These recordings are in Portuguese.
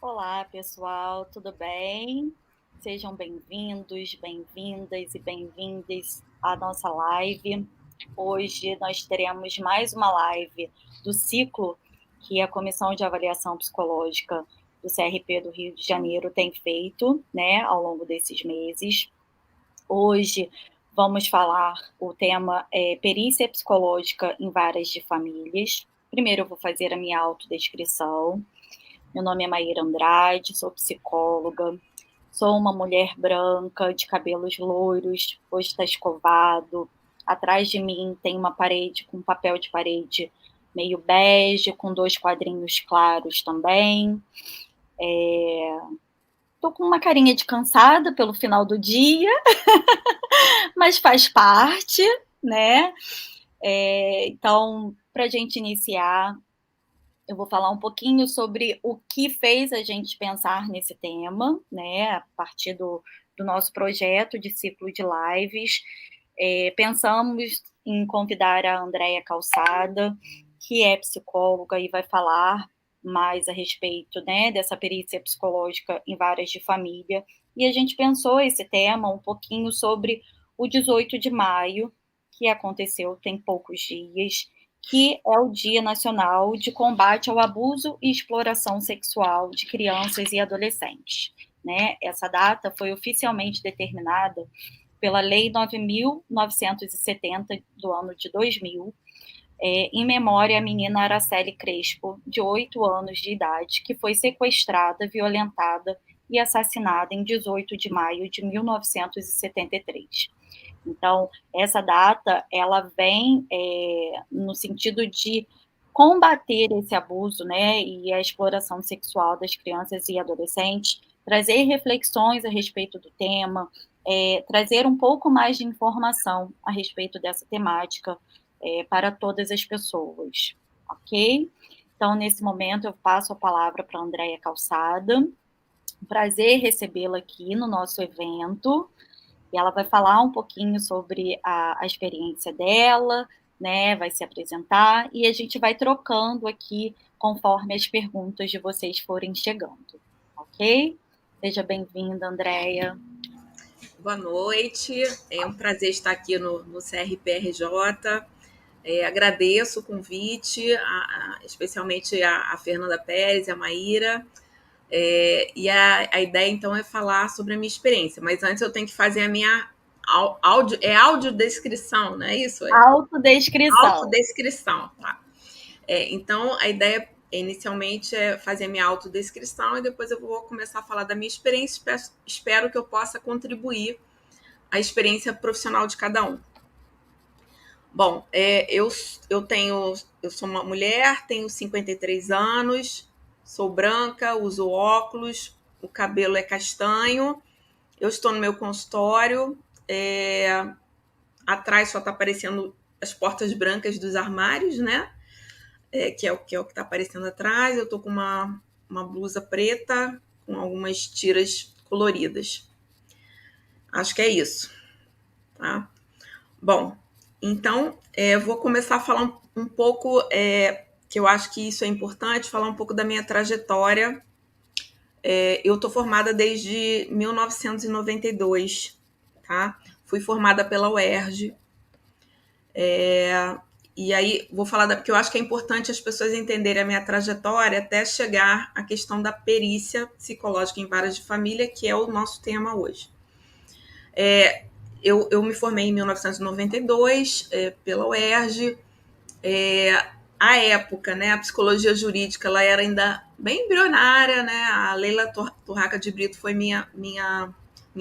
Olá, pessoal, tudo bem? Sejam bem-vindos, bem-vindas e bem-vindas à nossa live. Hoje nós teremos mais uma live do ciclo que a Comissão de Avaliação Psicológica do CRP do Rio de Janeiro tem feito, né, ao longo desses meses. Hoje vamos falar, o tema é perícia psicológica em varas de famílias. Primeiro eu vou fazer a minha autodescrição. Meu nome é Maíra Andrade, sou psicóloga, sou uma mulher branca, de cabelos loiros, rosto está escovado. Atrás de mim tem uma parede com papel de parede meio bege, com 2 quadrinhos claros também. Tô com uma carinha de cansada pelo final do dia, mas faz parte, né. Então, pra gente iniciar, eu vou falar um pouquinho sobre o que fez a gente pensar nesse tema, né, a partir do nosso projeto de ciclo de lives. Pensamos em convidar a Andréia Calçada, que é psicóloga e vai falar mais a respeito, né, dessa perícia psicológica em varas de família. E a gente pensou esse tema um pouquinho sobre o 18 de maio, que aconteceu tem poucos dias, que é o Dia Nacional de Combate ao Abuso e Exploração Sexual de Crianças e Adolescentes, né. Essa data foi oficialmente determinada pela Lei 9.970 do ano de 2000, em memória à menina Araceli Crespo, de 8 anos de idade, que foi sequestrada, violentada e assassinada em 18 de maio de 1973. Então, essa data, ela vem no sentido de combater esse abuso, né, e a exploração sexual das crianças e adolescentes, trazer reflexões a respeito do tema, trazer um pouco mais de informação a respeito dessa temática, para todas as pessoas, ok? Então, nesse momento, eu passo a palavra para a Andréia Calçada. Um prazer recebê-la aqui no nosso evento. E ela vai falar um pouquinho sobre a experiência dela, né, vai se apresentar, e a gente vai trocando aqui conforme as perguntas de vocês forem chegando, ok? Seja bem-vinda, Andréia. Boa noite, é um prazer estar aqui no CRPRJ. Agradeço o convite, especialmente a Fernanda Pérez e a Maíra. E a ideia, então, é falar sobre a minha experiência. Mas antes eu tenho que fazer a minha audiodescrição, não é isso? Autodescrição. Autodescrição, tá. Então, a ideia inicialmente é fazer a minha autodescrição e depois eu vou começar a falar da minha experiência. Espero que eu possa contribuir à experiência profissional de cada um. Bom, eu sou uma mulher, tenho 53 anos, sou branca, uso óculos, o cabelo é castanho, eu estou no meu consultório, atrás só está aparecendo as portas brancas dos armários, né? Que é o que está aparecendo atrás. Eu estou com uma blusa preta com algumas tiras coloridas. Acho que é isso, tá? Bom, então vou começar a falar um pouco, que eu acho que isso é importante, falar um pouco da minha trajetória. Eu estou formada desde 1992, tá? Fui formada pela UERJ. E aí vou falar porque eu acho que é importante as pessoas entenderem a minha trajetória até chegar à questão da perícia psicológica em varas de família, que é o nosso tema hoje. Eu me formei em 1992 pela UERJ. À época, né, a psicologia jurídica ela era ainda bem embrionária, né? A Leila Torraca de Brito foi minha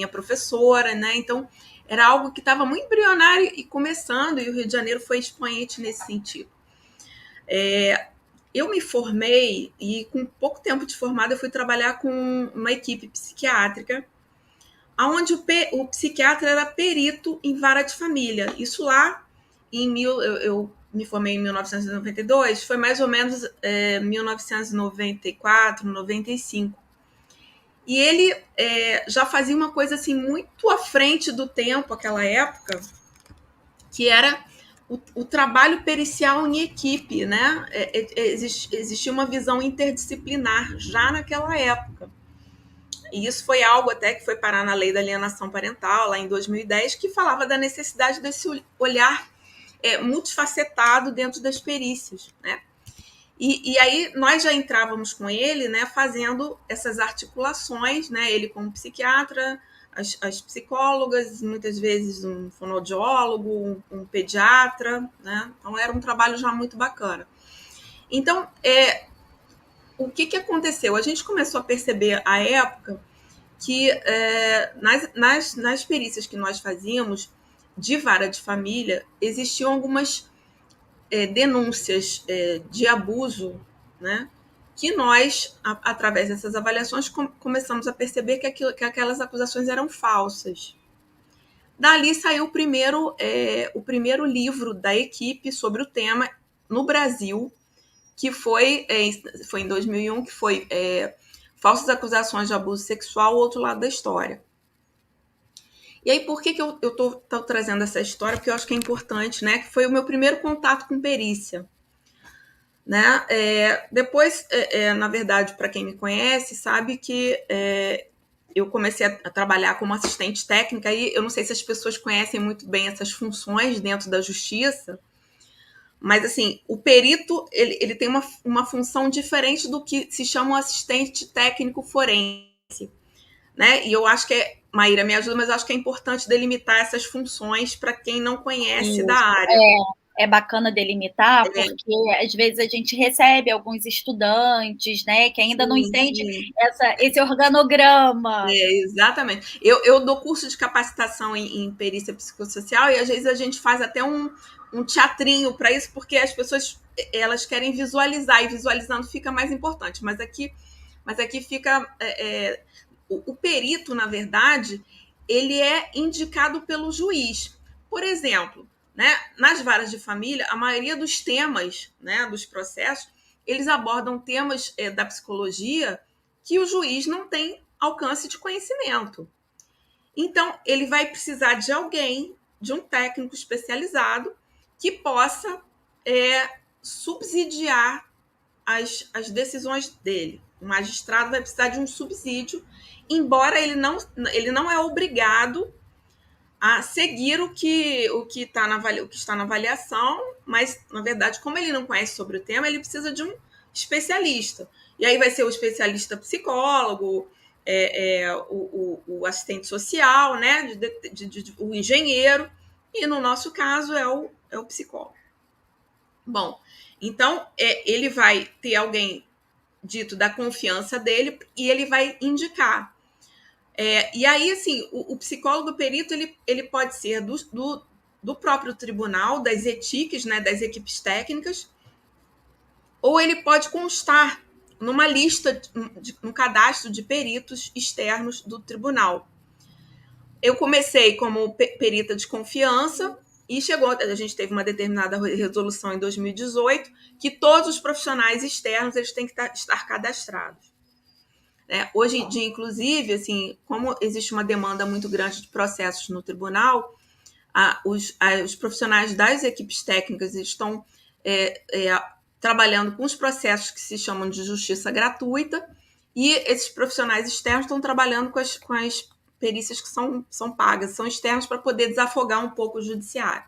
professora, né? Então era algo que estava muito embrionário e começando, e o Rio de Janeiro foi expoente nesse sentido. Eu me formei e com pouco tempo de formada eu fui trabalhar com uma equipe psiquiátrica, onde o psiquiatra era perito em vara de família. Isso lá eu me formei em 1992, foi mais ou menos 1994, 95. E ele já fazia uma coisa assim muito à frente do tempo, aquela época, que era o trabalho pericial em equipe, né? Existia uma visão interdisciplinar já naquela época. E isso foi algo até que foi parar na lei da alienação parental, lá em 2010, que falava da necessidade desse olhar multifacetado dentro das perícias, né? E aí nós já entrávamos com ele, né, fazendo essas articulações, né, ele como psiquiatra, as psicólogas, muitas vezes um fonoaudiólogo, um pediatra, né? Então era um trabalho já muito bacana. Então, o que aconteceu? A gente começou a perceber à época que nas perícias que nós fazíamos de vara de família, existiam algumas denúncias de abuso, né? Que nós, através dessas avaliações, começamos a perceber que aquelas acusações eram falsas. Dali saiu o primeiro livro da equipe sobre o tema no Brasil, que foi em 2001, que foi Falsas Acusações de Abuso Sexual, o Outro Lado da História. E aí, por que eu estou trazendo essa história? Porque eu acho que é importante, né? Que foi o meu primeiro contato com perícia. Né? Depois, na verdade, para quem me conhece, sabe que eu comecei a trabalhar como assistente técnica, e eu não sei se as pessoas conhecem muito bem essas funções dentro da justiça, mas assim, o perito ele tem uma função diferente do que se chama um assistente técnico forense. Né? E eu acho que Maíra me ajuda, mas eu acho que é importante delimitar essas funções para quem não conhece da área. É bacana delimitar, porque às vezes a gente recebe alguns estudantes, né, que ainda não entende esse organograma. Exatamente. Eu dou curso de capacitação em perícia psicossocial e às vezes a gente faz até um teatrinho para isso, porque as pessoas elas querem visualizar, e visualizando fica mais importante. Mas aqui fica... o perito, na verdade, ele é indicado pelo juiz. Por exemplo, né, nas varas de família, a maioria dos temas, né, dos processos, eles abordam temas da psicologia que o juiz não tem alcance de conhecimento. Então, ele vai precisar de alguém, de um técnico especializado, que possa subsidiar as decisões dele. O magistrado vai precisar de um subsídio, embora ele não é obrigado a seguir o que está na avaliação, mas, na verdade, como ele não conhece sobre o tema, ele precisa de um especialista. E aí vai ser o especialista psicólogo, o assistente social, né, o engenheiro, e no nosso caso é o psicólogo. Bom, então ele vai ter alguém dito da confiança dele e ele vai indicar. E aí, assim, o psicólogo perito ele pode ser do próprio tribunal, das ETICs, né, das equipes técnicas, ou ele pode constar numa lista, no cadastro de peritos externos do tribunal. Eu comecei como perita de confiança e a gente teve uma determinada resolução em 2018 que todos os profissionais externos eles têm que estar cadastrados. Hoje em dia, inclusive, assim, como existe uma demanda muito grande de processos no tribunal, os profissionais das equipes técnicas estão trabalhando com os processos que se chamam de justiça gratuita, e esses profissionais externos estão trabalhando com as perícias que são pagas, são externas para poder desafogar um pouco o judiciário.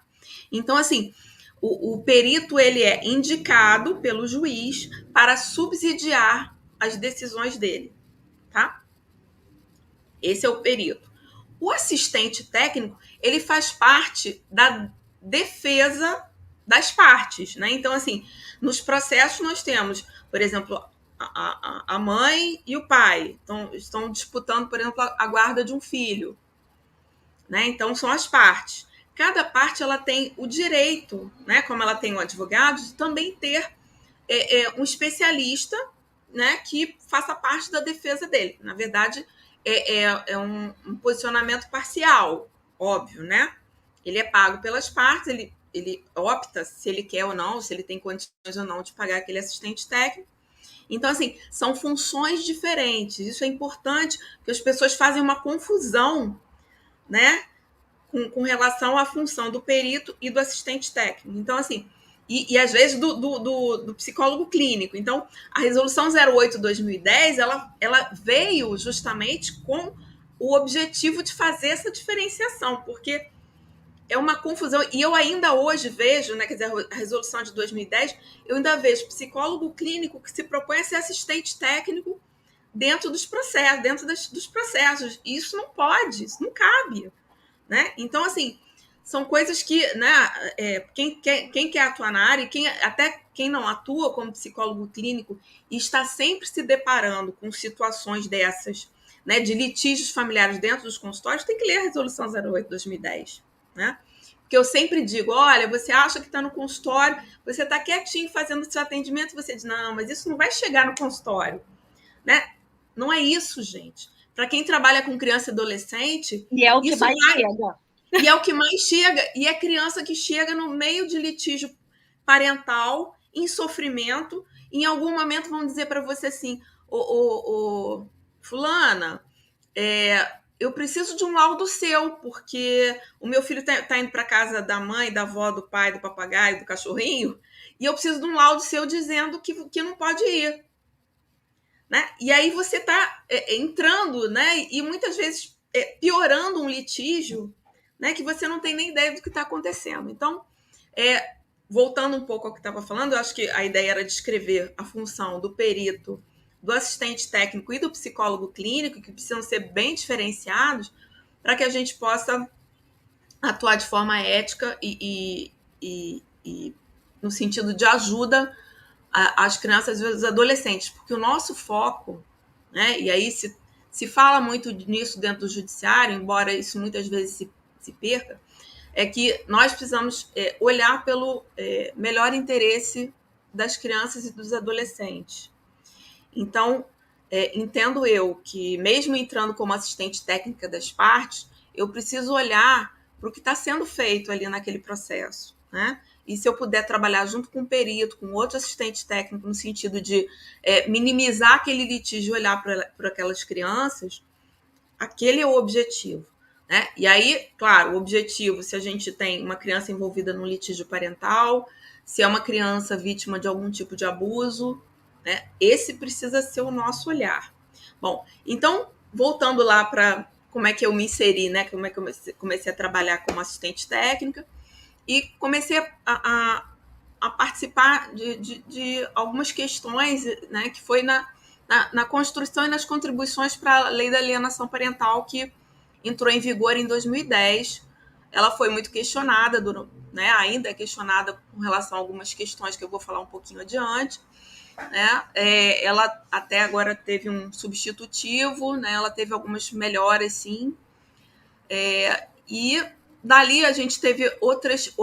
Então, assim, o perito ele é indicado pelo juiz para subsidiar as decisões dele. Tá? Esse é o perito. O assistente técnico, ele faz parte da defesa das partes, né? Então, assim, nos processos nós temos, por exemplo, a mãe e o pai estão disputando, por exemplo, a guarda de um filho, né? Então, são as partes. Cada parte ela tem o direito, né? Como ela tem um advogado, de também ter um especialista, né, que faça parte da defesa dele. Na verdade, é um posicionamento parcial, óbvio, né? Ele é pago pelas partes, ele opta se ele quer ou não, se ele tem condições ou não de pagar aquele assistente técnico. Então, assim, são funções diferentes. Isso é importante, porque as pessoas fazem uma confusão, né, com relação à função do perito e do assistente técnico. Então, assim, e às vezes do psicólogo clínico. Então, a resolução 08/2010, ela veio justamente com o objetivo de fazer essa diferenciação, porque é uma confusão. E eu ainda hoje vejo, né, quer dizer, a resolução de 2010, eu ainda vejo psicólogo clínico que se propõe a ser assistente técnico dentro dos processos, dos processos. E isso não pode, isso não cabe, né? Então, assim, são coisas que, né, quem quer atuar na área, até quem não atua como psicólogo clínico e está sempre se deparando com situações dessas, né, de litígios familiares dentro dos consultórios, tem que ler a resolução 08/2010, né? Porque eu sempre digo, olha, você acha que está no consultório, você está quietinho fazendo o seu atendimento, você diz, não, mas isso não vai chegar no consultório, né? Não é isso, gente. Para quem trabalha com criança e adolescente, E é o que isso mais vai... chega. E é o que mais chega. E é criança que chega no meio de litígio parental, em sofrimento. Em algum momento vão dizer para você assim, fulana, eu preciso de um laudo seu, porque o meu filho tá indo para casa da mãe, da avó, do pai, do papagaio, do cachorrinho, e eu preciso de um laudo seu dizendo que não pode ir. Né? E aí você está entrando, né? E muitas vezes piorando um litígio, né? Que você não tem nem ideia do que está acontecendo. Então, voltando um pouco ao que estava falando, eu acho que a ideia era descrever a função do perito, do assistente técnico e do psicólogo clínico, que precisam ser bem diferenciados para que a gente possa atuar de forma ética e no sentido de ajuda às crianças e aos adolescentes, porque o nosso foco, né, e aí se fala muito nisso dentro do judiciário, embora isso muitas vezes se perca, é que nós precisamos olhar pelo melhor interesse das crianças e dos adolescentes. Então, entendo eu que, mesmo entrando como assistente técnica das partes, eu preciso olhar para o que está sendo feito ali naquele processo, né? E se eu puder trabalhar junto com um perito, com outro assistente técnico, no sentido de minimizar aquele litígio e olhar para aquelas crianças, aquele é o objetivo. Né? E aí, claro, o objetivo, se a gente tem uma criança envolvida num litígio parental, se é uma criança vítima de algum tipo de abuso, né? Esse precisa ser o nosso olhar. Bom, então, voltando lá para como é que eu me inseri, né? Como é que eu comecei a trabalhar como assistente técnica e comecei a participar de algumas questões, né? Que foi na construção e nas contribuições para a Lei da Alienação Parental, que entrou em vigor em 2010. Ela foi muito questionada, né, ainda é questionada com relação a algumas questões que eu vou falar um pouquinho adiante. Né? Ela até agora teve um substitutivo, né? Ela teve algumas melhoras, sim. E dali a gente teve outras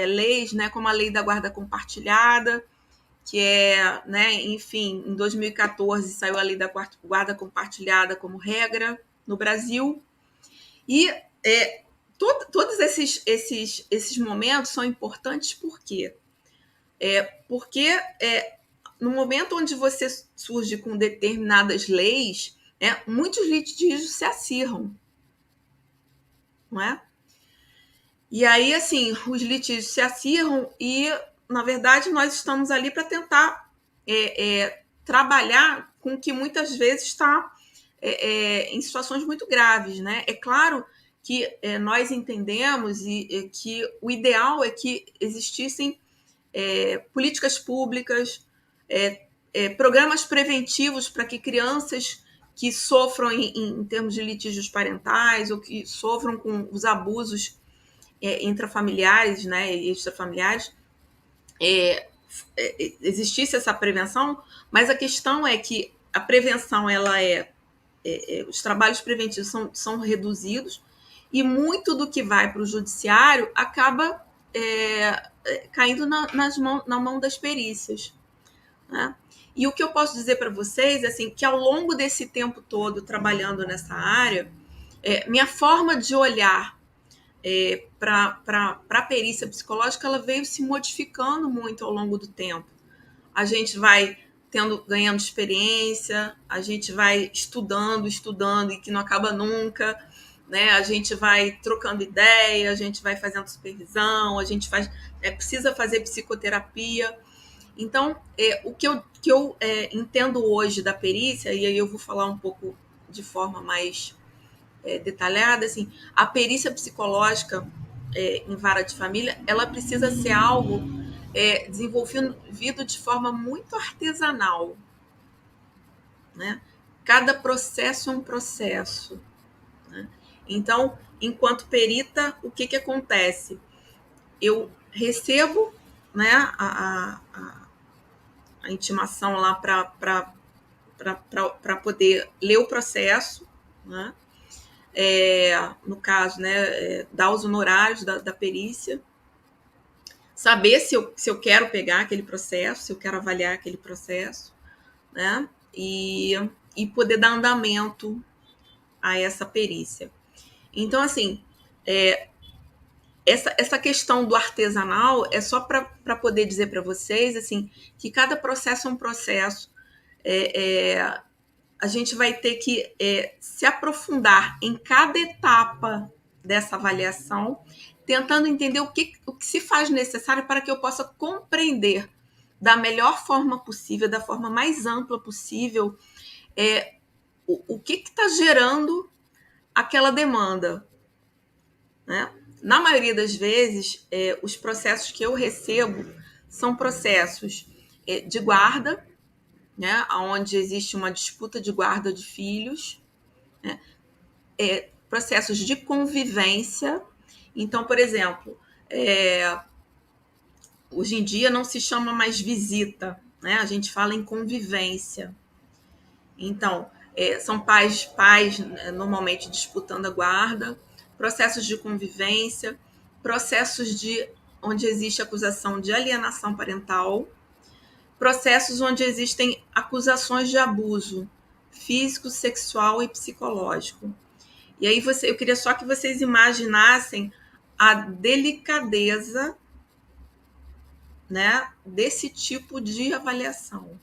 leis, né, como a Lei da Guarda Compartilhada, que né, enfim, em 2014 saiu a Lei da Guarda Compartilhada como regra no Brasil. E todos esses momentos são importantes por quê? Porque no momento onde você surge com determinadas leis, muitos litígios se acirram, não é? E aí, assim, os litígios se acirram e, na verdade, nós estamos ali para tentar trabalhar com o que muitas vezes está em situações muito graves, né? É claro que nós entendemos que o ideal é que existissem políticas públicas, programas preventivos para que crianças que sofram em termos de litígios parentais ou que sofram com os abusos intrafamiliares, né, e extrafamiliares, existisse essa prevenção, mas a questão é que a prevenção, ela os trabalhos preventivos são reduzidos e muito do que vai para o judiciário acaba caindo na mão das perícias. Né? E o que eu posso dizer para vocês é assim, que ao longo desse tempo todo trabalhando nessa área, minha forma de olhar para a perícia psicológica, ela veio se modificando muito ao longo do tempo. A gente vai ganhando experiência, a gente vai estudando e que não acaba nunca, né? A gente vai trocando ideia, a gente vai fazendo supervisão, a gente precisa fazer psicoterapia. Então, o que eu entendo hoje da perícia, e aí eu vou falar um pouco de forma mais detalhada, assim, a perícia psicológica em vara de família, ela precisa ser algo desenvolvido de forma muito artesanal, né? Cada processo é um processo, né? Então, enquanto perita, o que acontece? Eu recebo, né, a intimação lá para poder ler o processo, né? No caso, né, dar os honorários da perícia, saber se eu quero pegar aquele processo, se eu quero avaliar aquele processo, né? E poder dar andamento a essa perícia. Então, assim, essa questão do artesanal é só para poder dizer para vocês assim, que cada processo é um processo. A gente vai ter que se aprofundar em cada etapa dessa avaliação, tentando entender o que se faz necessário para que eu possa compreender da melhor forma possível, da forma mais ampla possível, o que está gerando aquela demanda, né? Na maioria das vezes, os processos que eu recebo são processos de guarda, né, onde existe uma disputa de guarda de filhos, né, processos de convivência. Então, por exemplo, hoje em dia não se chama mais visita, né, a gente fala em convivência. Então, são pais normalmente disputando a guarda, processos de convivência, processos onde existe acusação de alienação parental, processos onde existem acusações de abuso físico, sexual e psicológico. E aí eu queria só que vocês imaginassem a delicadeza, né, desse tipo de avaliação,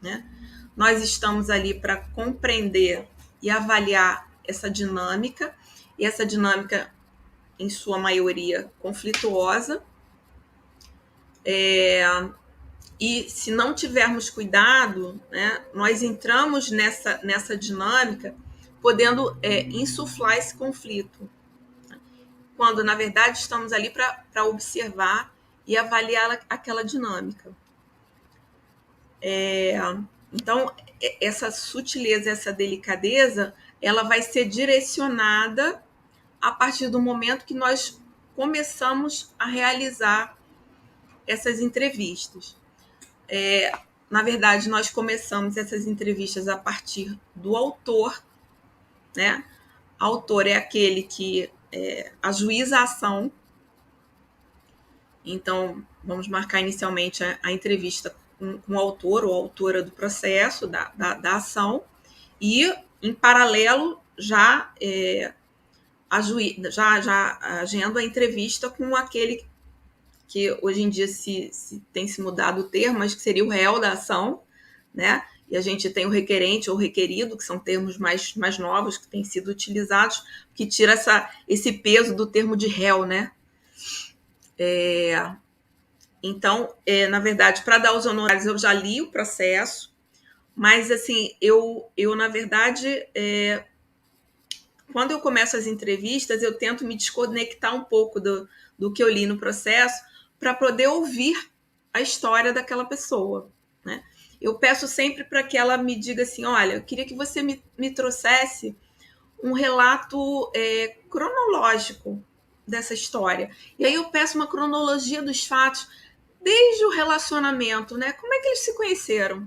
né? Nós estamos ali para compreender e avaliar essa dinâmica, e essa dinâmica, em sua maioria, conflituosa. E se não tivermos cuidado, né, nós entramos nessa dinâmica podendo insuflar esse conflito, quando, na verdade, estamos ali para observar e avaliar aquela dinâmica. Então, essa sutileza, essa delicadeza, ela vai ser direcionada a partir do momento que nós começamos a realizar essas entrevistas. Na verdade, nós começamos essas entrevistas a partir do autor, né? Autor é aquele que ajuiza a ação. Então, vamos marcar inicialmente a entrevista com o autor ou autora do processo, da ação, e, em paralelo, já agendo a entrevista com aquele que hoje em dia tem se mudado o termo, mas que seria o réu da ação, né? E a gente tem o requerente ou requerido, que são termos mais novos que têm sido utilizados, que tira esse peso do termo de réu, né? Então, na verdade, para dar os honorários, eu já li o processo, mas, assim, eu na verdade, quando eu começo as entrevistas, eu tento me desconectar um pouco do que eu li no processo para poder ouvir a história daquela pessoa, né? Eu peço sempre para que ela me diga assim, olha, eu queria que você me trouxesse um relato cronológico dessa história. E aí eu peço uma cronologia dos fatos, desde o relacionamento, né? Como é que eles se conheceram?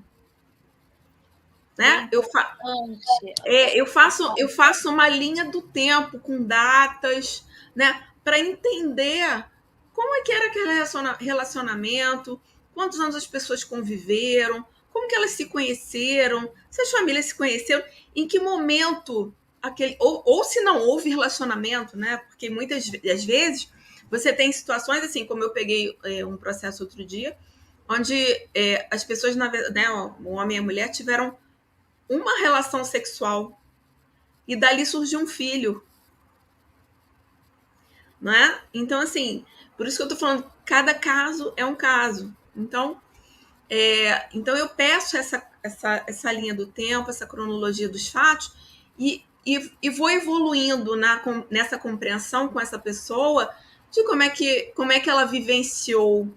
Né? Eu faço uma linha do tempo com datas, né? Para entender como é que era aquele relacionamento, quantos anos as pessoas conviveram, como que elas se conheceram, se as famílias se conheceram, em que momento aquele ou se não houve relacionamento, né? Porque muitas das vezes você tem situações assim, como eu peguei um processo outro dia, onde as pessoas, né, o homem e a mulher tiveram uma relação sexual e dali surgiu um filho, né? Então, assim, por isso que eu tô falando, cada caso é um caso. Então eu peço essa linha do tempo, essa cronologia dos fatos, e vou evoluindo nessa compreensão com essa pessoa de como é que ela vivenciou,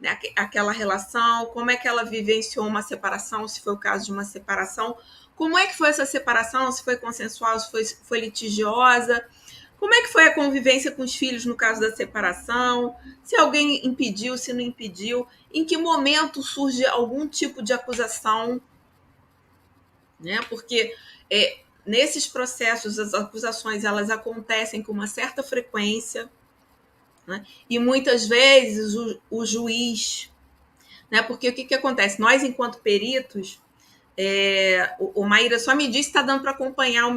né, aquela relação, como é que ela vivenciou uma separação, se foi o caso de uma separação, como é que foi essa separação, se foi consensual, se foi litigiosa, como é que foi a convivência com os filhos no caso da separação, se alguém impediu, se não impediu, em que momento surge algum tipo de acusação, né? Porque nesses processos as acusações elas acontecem com uma certa frequência, né? E muitas vezes o juiz, né? Porque o que acontece? Nós, enquanto peritos, o Maíra só me disse se está dando para acompanhar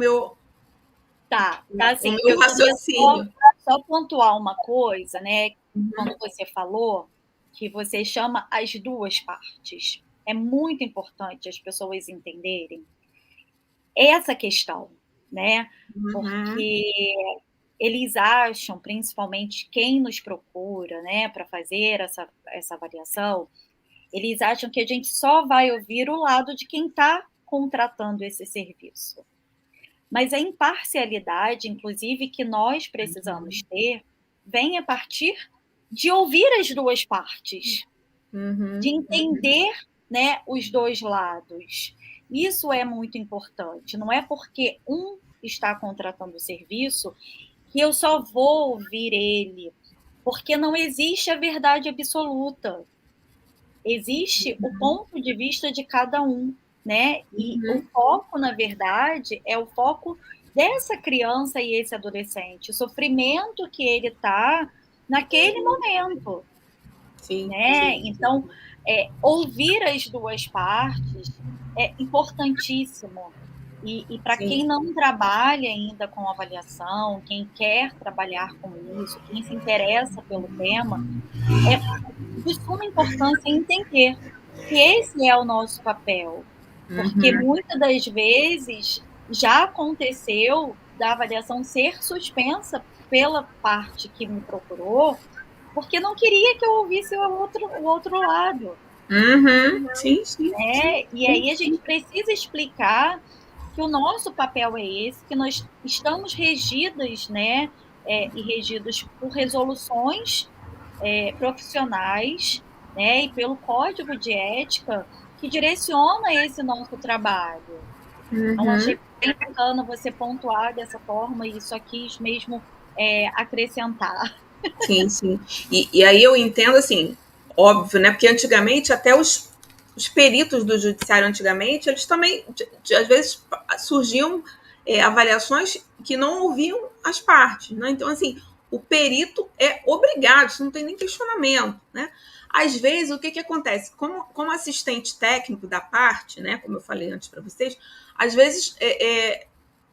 Tá o assim. meu Eu queria raciocínio. só pontuar uma coisa, né? Uhum. Quando você falou que você chama as duas partes. É muito importante as pessoas entenderem essa questão, né? Uhum. Porque eles acham, principalmente quem nos procura, né, para fazer essa avaliação, eles acham que a gente só vai ouvir o lado de quem está contratando esse serviço. Mas a imparcialidade, inclusive, que nós precisamos ter, vem a partir de ouvir as duas partes, de entender, né, os dois lados. Isso é muito importante. Não é porque um está contratando o serviço que eu só vou ouvir ele, porque não existe a verdade absoluta. Existe o ponto de vista de cada um, né? E o foco, na verdade, é o foco dessa criança e esse adolescente, o sofrimento que ele está naquele momento, Sim, né? sim. Então, ouvir as duas partes é importantíssimo. E para Sim. quem não trabalha ainda com avaliação, quem quer trabalhar com isso, quem se interessa pelo tema, é de suma importância entender que esse é o nosso papel, porque muitas das vezes já aconteceu da avaliação ser suspensa pela parte que me procurou, porque não queria que eu ouvisse o outro lado, Uhum. Sim, sim, sim, né? E sim, aí a sim. gente precisa explicar que o nosso papel é esse, que nós estamos regidas, né, e regidos por resoluções profissionais, né, e pelo código de ética que direciona esse nosso trabalho. Então, achei Uhum. bem bacana você pontuar dessa forma e só quis mesmo acrescentar. Sim, sim. E aí eu entendo assim, óbvio, né? Porque antigamente até os peritos do judiciário antigamente, eles também, às vezes, surgiam avaliações que não ouviam as partes, né? Então, assim, o perito é obrigado, isso não tem nem questionamento, né? Às vezes, o que, que acontece? Como assistente técnico da parte, né? Como eu falei antes para vocês, às vezes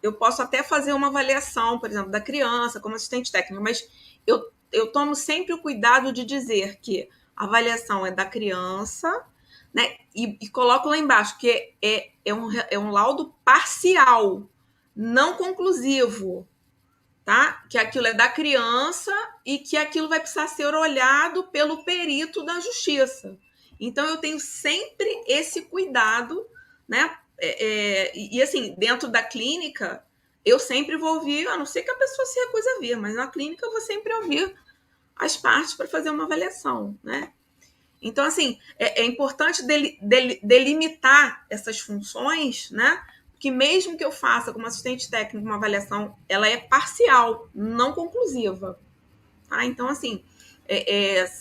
eu posso até fazer uma avaliação, por exemplo, da criança como assistente técnico, mas eu tomo sempre o cuidado de dizer que a avaliação é da criança, né? E coloco lá embaixo que é um laudo parcial, não conclusivo, tá? Que aquilo é da criança e que aquilo vai precisar ser olhado pelo perito da justiça. Então eu tenho sempre esse cuidado, né? E assim, dentro da clínica, eu sempre vou ouvir, a não ser que a pessoa se recuse a vir, mas na clínica eu vou sempre ouvir as partes para fazer uma avaliação, né? Então, assim, é importante delimitar essas funções, né? Que mesmo que eu faça como assistente técnico uma avaliação, ela é parcial, não conclusiva. Tá? Então, assim,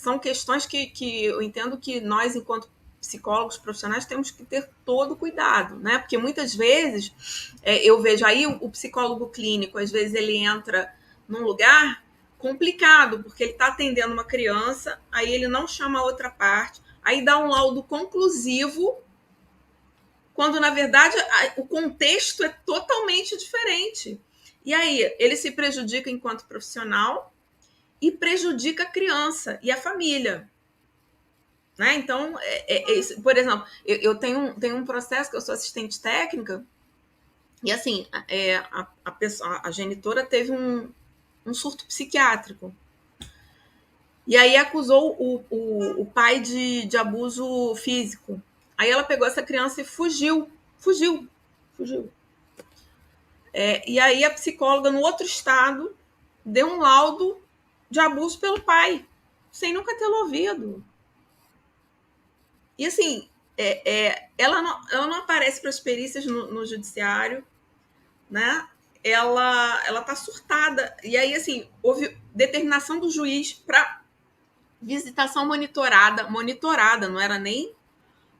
são questões que eu entendo que nós, enquanto psicólogos profissionais, temos que ter todo cuidado, né? Porque muitas vezes eu vejo aí o psicólogo clínico, às vezes ele entra num lugar complicado, porque ele está atendendo uma criança, aí ele não chama a outra parte, aí dá um laudo conclusivo, quando na verdade o contexto é totalmente diferente. E aí ele se prejudica enquanto profissional e prejudica a criança e a família. Né? Então, por exemplo, eu tenho um processo que eu sou assistente técnica E assim, a genitora teve um surto psiquiátrico. E aí acusou o pai de abuso físico. Aí ela pegou essa criança e fugiu. Fugiu. Fugiu. E aí a psicóloga, no outro estado, deu um laudo de abuso pelo pai, sem nunca tê-lo ouvido. E assim, ela não aparece para as perícias no judiciário, né? Ela tá surtada. E aí, assim, houve determinação do juiz para visitação monitorada, não era nem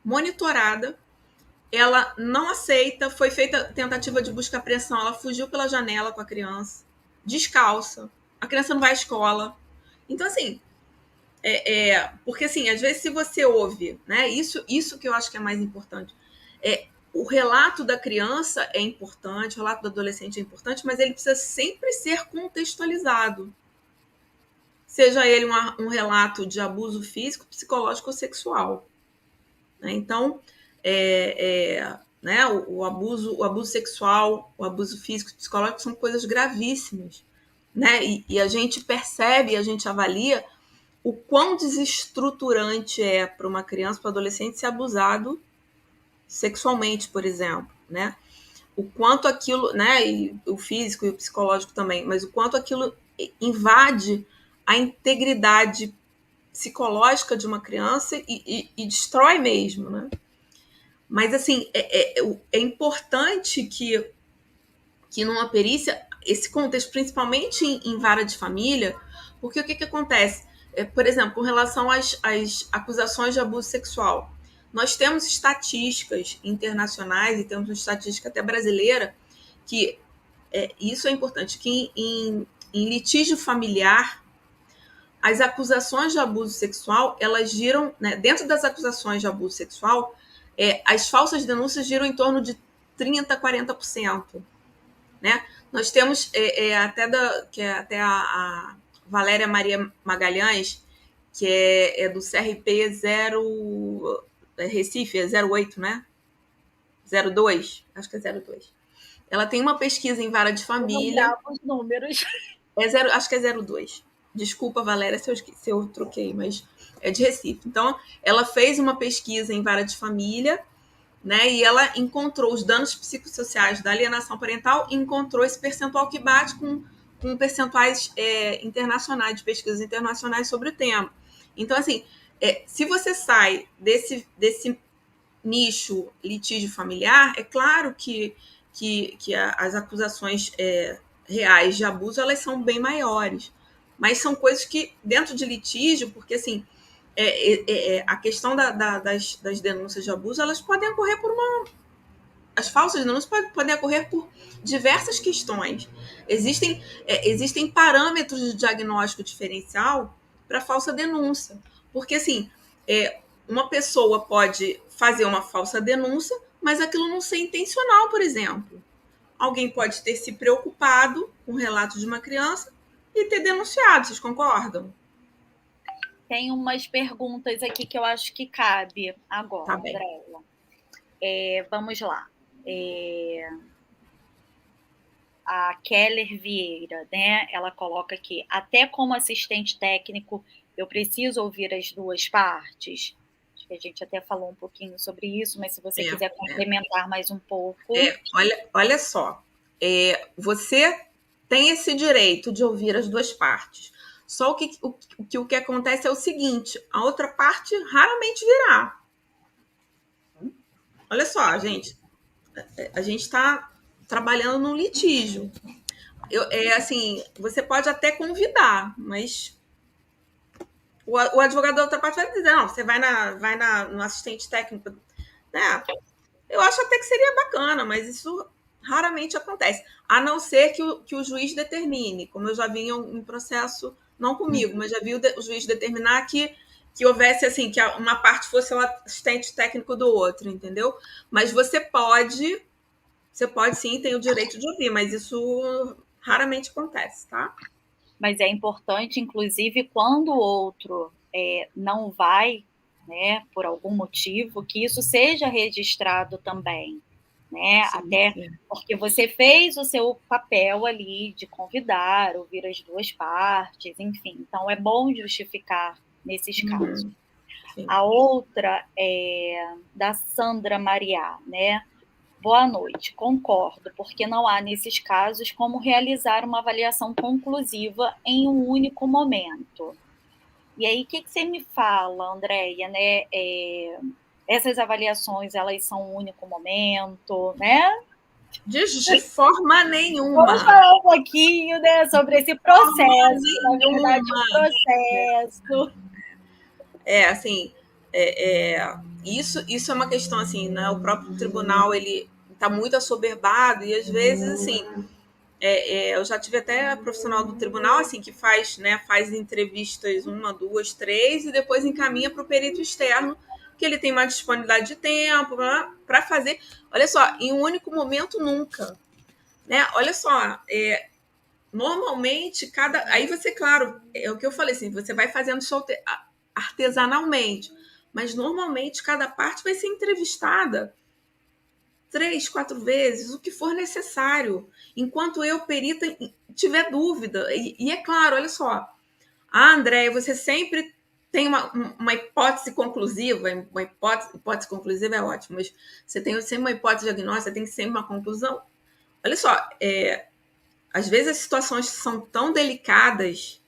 monitorada. Ela não aceita, foi feita tentativa de busca e apreensão, ela fugiu pela janela com a criança, descalça. A criança não vai à escola. Então, assim, porque assim, às vezes se você ouve, né, isso que eu acho que é mais importante. O relato da criança é importante, o relato do adolescente é importante, mas ele precisa sempre ser contextualizado. Seja ele um relato de abuso físico, psicológico ou sexual. Né? Então, né, o abuso sexual, o abuso físico, psicológico são coisas gravíssimas. Né? E a gente percebe, a gente avalia o quão desestruturante é para uma criança, para um adolescente ser abusado sexualmente, por exemplo, né? O quanto aquilo, né, e o físico e o psicológico também, mas o quanto aquilo invade a integridade psicológica de uma criança e destrói mesmo, né? Mas, assim, é importante que numa perícia, esse contexto, principalmente em vara de família, porque o que acontece? Por exemplo, com relação às acusações de abuso sexual, nós temos estatísticas internacionais e temos uma estatística até brasileira que isso é importante, que em litígio familiar, as acusações de abuso sexual, elas giram, né, dentro das acusações de abuso sexual, as falsas denúncias giram em torno de 30% a 40%. Né? Nós temos que é até a Valéria Maria Magalhães, que é do CRP 0 Recife, é 08, né? 02, acho que é 02. Ela tem uma pesquisa em vara de família. Não os números. Acho que é 02. Desculpa, Valéria, se eu troquei, mas é de Recife. Então, ela fez uma pesquisa em vara de família, né? E ela encontrou os danos psicossociais da alienação parental e encontrou esse percentual que bate com percentuais internacionais, de pesquisas internacionais sobre o tema. Então, assim, se você sai desse nicho litígio familiar, é claro que as acusações reais de abuso elas são bem maiores. Mas são coisas que, dentro de litígio, porque assim, a questão das denúncias de abuso, elas podem ocorrer por as falsas denúncias podem ocorrer por diversas questões. Existem parâmetros de diagnóstico diferencial para falsa denúncia. Porque, assim, uma pessoa pode fazer uma falsa denúncia, mas aquilo não ser intencional, por exemplo. Alguém pode ter se preocupado com o relato de uma criança e ter denunciado. Vocês concordam? Tem umas perguntas aqui que eu acho que cabe agora, Tá bem. Andréia. Vamos lá. A Keller Vieira, né? Ela coloca aqui, até como assistente técnico, eu preciso ouvir as duas partes. Acho que a gente até falou um pouquinho sobre isso, mas se você quiser complementar mais um pouco. Olha só, você tem esse direito de ouvir as duas partes. Só o que acontece é o seguinte, a outra parte raramente virá. Olha só, gente, a gente está trabalhando num litígio. Assim, você pode até convidar, mas o advogado da outra parte vai dizer, não, você vai no assistente técnico, né? Eu acho até que seria bacana, mas isso raramente acontece, a não ser que o juiz determine, como eu já vi em processo, não comigo, mas já vi o juiz determinar que houvesse, assim, que uma parte fosse o assistente técnico do outro, entendeu? Mas você pode sim, tem o direito de ouvir, mas isso raramente acontece, tá? Mas é importante, inclusive, quando o outro não vai, né, por algum motivo, que isso seja registrado também. né? Sim, Até sim. porque você fez o seu papel ali de convidar, ouvir as duas partes, enfim. Então, é bom justificar nesses casos. Sim. A outra é da Sandra Mariá, né? Boa noite, concordo, porque não há, nesses casos, como realizar uma avaliação conclusiva em um único momento. E aí, o que você me fala, Andréia, né? Essas avaliações, elas são um único momento, né? De forma Vamos nenhuma. falar um pouquinho, né, sobre esse processo, que na verdade é um Nenhuma. processo. Assim, isso é uma questão, assim, né? O próprio tribunal, ele está muito assoberbado e, às vezes, assim, eu já tive até profissional do tribunal, assim, que faz, né, faz entrevistas 1, 2, 3 e depois encaminha para o perito externo, que ele tem mais disponibilidade de tempo para fazer. Olha só, em um único momento, nunca. Né? Olha só, normalmente, aí você, claro, é o que eu falei, assim, você vai fazendo artesanalmente, mas normalmente cada parte vai ser entrevistada 3, 4 vezes, o que for necessário, enquanto eu, perita, tiver dúvida. E é claro, olha só, Andréia, você sempre tem uma hipótese conclusiva, uma hipótese conclusiva é ótimo, mas você tem sempre uma hipótese diagnóstica, você tem sempre uma conclusão. Olha só, às vezes as situações são tão delicadas,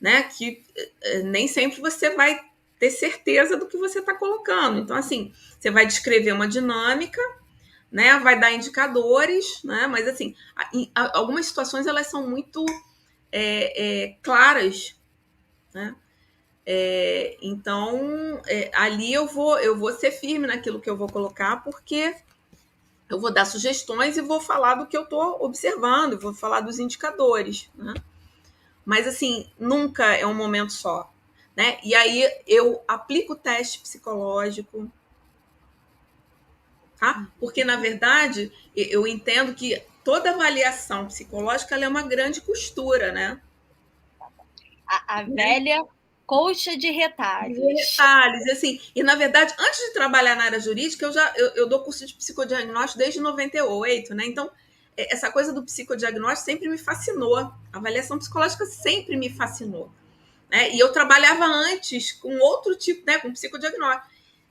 né, que nem sempre você vai ter certeza do que você está colocando. Então, assim, você vai descrever uma dinâmica, né, vai dar indicadores, né, mas, assim, algumas situações elas são muito claras, né? Então, ali eu vou ser firme naquilo que eu vou colocar, porque eu vou dar sugestões e vou falar do que eu estou observando, vou falar dos indicadores, né? Mas, assim, nunca é um momento só, né? E aí eu aplico o teste psicológico, tá? Porque, na verdade, eu entendo que toda avaliação psicológica ela é uma grande costura, né? A velha colcha de retalhos. Detalhes, assim, e na verdade, antes de trabalhar na área jurídica, eu dou curso de psicodiagnóstico desde 98, né? Então, essa coisa do psicodiagnóstico sempre me fascinou. A avaliação psicológica sempre me fascinou. Né? E eu trabalhava antes com outro tipo, né? Com psicodiagnóstico.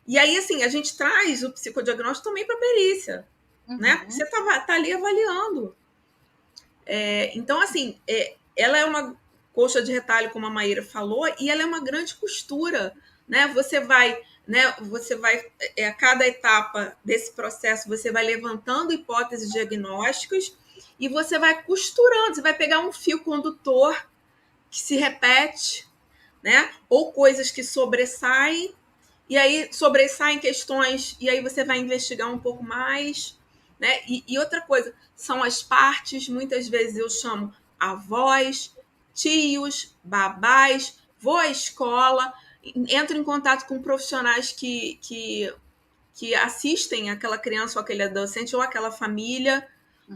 E aí, assim, a gente traz o psicodiagnóstico também para a perícia, né? Porque você tá ali avaliando. Então, assim, ela é uma coxa de retalho, como a Maíra falou, e ela é uma grande costura, né? Você vai, a cada etapa desse processo, você vai levantando hipóteses diagnósticas e você vai costurando, você vai pegar um fio condutor que se repete, né? Ou coisas que sobressaem, e aí sobressaem questões, e aí você vai investigar um pouco mais, né? E outra coisa, são as partes, muitas vezes eu chamo avós, tios, babás, vou à escola, entro em contato com profissionais que assistem aquela criança ou aquele adolescente ou aquela família,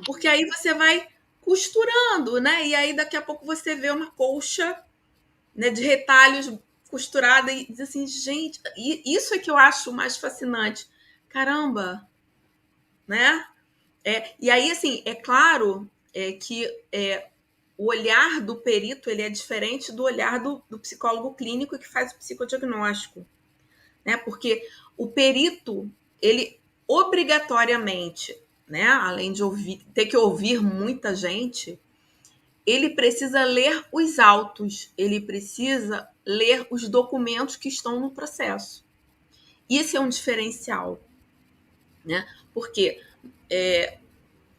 porque aí você vai costurando, né? E aí daqui a pouco você vê uma colcha, né, de retalhos costurada e diz assim, gente, isso é que eu acho mais fascinante. Caramba, né? E aí, assim, é claro que o olhar do perito ele é diferente do olhar do psicólogo clínico que faz o psicodiagnóstico, né? Porque o perito, ele obrigatoriamente, né, além de ter que ouvir muita gente, ele precisa ler os autos, ele precisa ler os documentos que estão no processo. Isso é um diferencial, né? Porque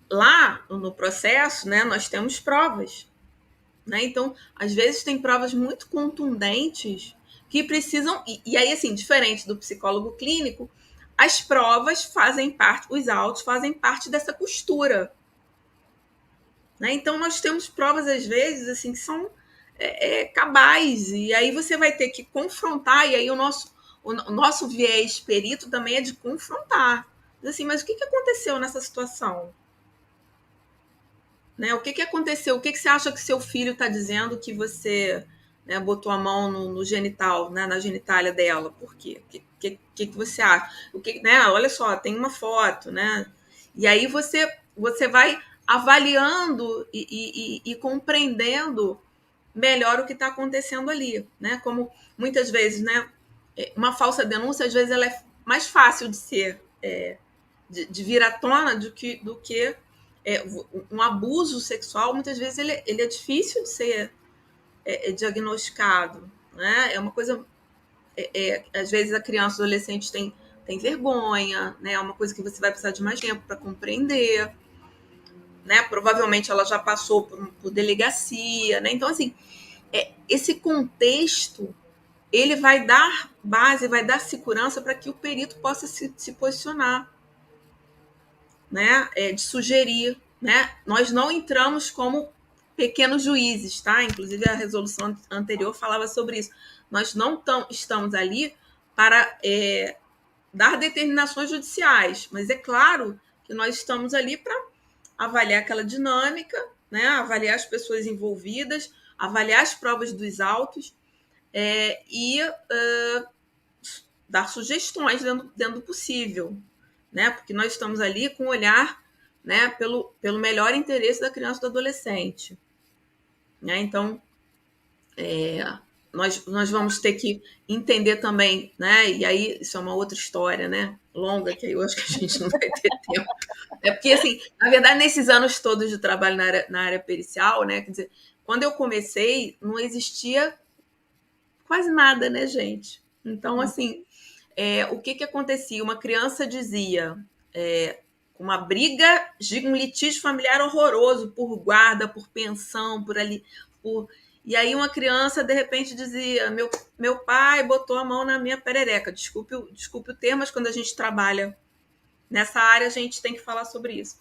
lá no processo, né, nós temos provas, né? Então, às vezes tem provas muito contundentes que precisam, e aí assim, diferente do psicólogo clínico, as provas fazem parte, os autos fazem parte dessa costura, né? Então, nós temos provas, às vezes, assim, que são cabais, e aí você vai ter que confrontar, e aí o nosso viés perito também é de confrontar. Assim, mas o que aconteceu nessa situação? Né? O que aconteceu? O que você acha que seu filho está dizendo que você, né, botou a mão no genital, né, na genitália dela? Por quê? O que você acha? Né? Olha só, tem uma foto, né? E aí você vai avaliando e compreendendo melhor o que está acontecendo ali, né? Como muitas vezes, né? Uma falsa denúncia, às vezes, ela é mais fácil de ser, de vir à tona do que um abuso sexual. Muitas vezes ele é difícil de ser diagnosticado, né? É uma coisa, às vezes a criança, o adolescente tem vergonha, né? É uma coisa que você vai precisar de mais tempo para compreender, né? Provavelmente ela já passou por delegacia, né? Então, assim, esse contexto ele vai dar base, vai dar segurança para que o perito possa se posicionar, né? De sugerir, né? Nós não entramos como pequenos juízes, tá? Inclusive a resolução anterior falava sobre isso. Nós não estamos ali para dar determinações judiciais, mas é claro que nós estamos ali para avaliar aquela dinâmica, né? Avaliar as pessoas envolvidas, avaliar as provas dos autos e dar sugestões dentro do possível, né? Porque nós estamos ali com o olhar, né, pelo melhor interesse da criança e do adolescente, né? Então, nós vamos ter que entender também, né? E aí isso é uma outra história, né? Longa, que aí eu acho que a gente não vai ter tempo. É porque, assim, na verdade, nesses anos todos de trabalho na área pericial, né? Quer dizer, quando eu comecei, não existia quase nada, né, gente? Então, assim, o que acontecia? Uma criança dizia uma briga, um litígio familiar horroroso por guarda, por pensão, por ali, e aí uma criança de repente dizia: meu pai botou a mão na minha perereca. Desculpe o termo, mas quando a gente trabalha nessa área a gente tem que falar sobre isso.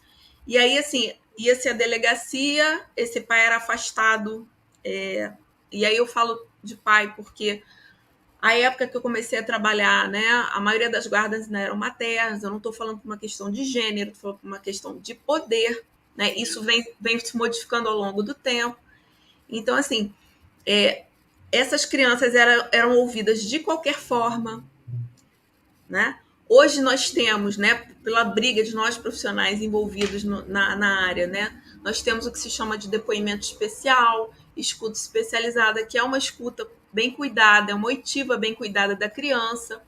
E aí, assim, ia-se a delegacia, esse pai era afastado, e aí eu falo de pai porque a época que eu comecei a trabalhar, né, a maioria das guardas ainda eram maternas. Eu não estou falando por uma questão de gênero, estou falando por uma questão de poder, né? Isso vem se modificando ao longo do tempo. Então, assim, essas crianças eram ouvidas de qualquer forma, né? Hoje nós temos, né, pela briga de nós profissionais envolvidos na área, né, nós temos o que se chama de depoimento especial, escuta especializada, que é uma escuta bem cuidada, é uma oitiva bem cuidada da criança,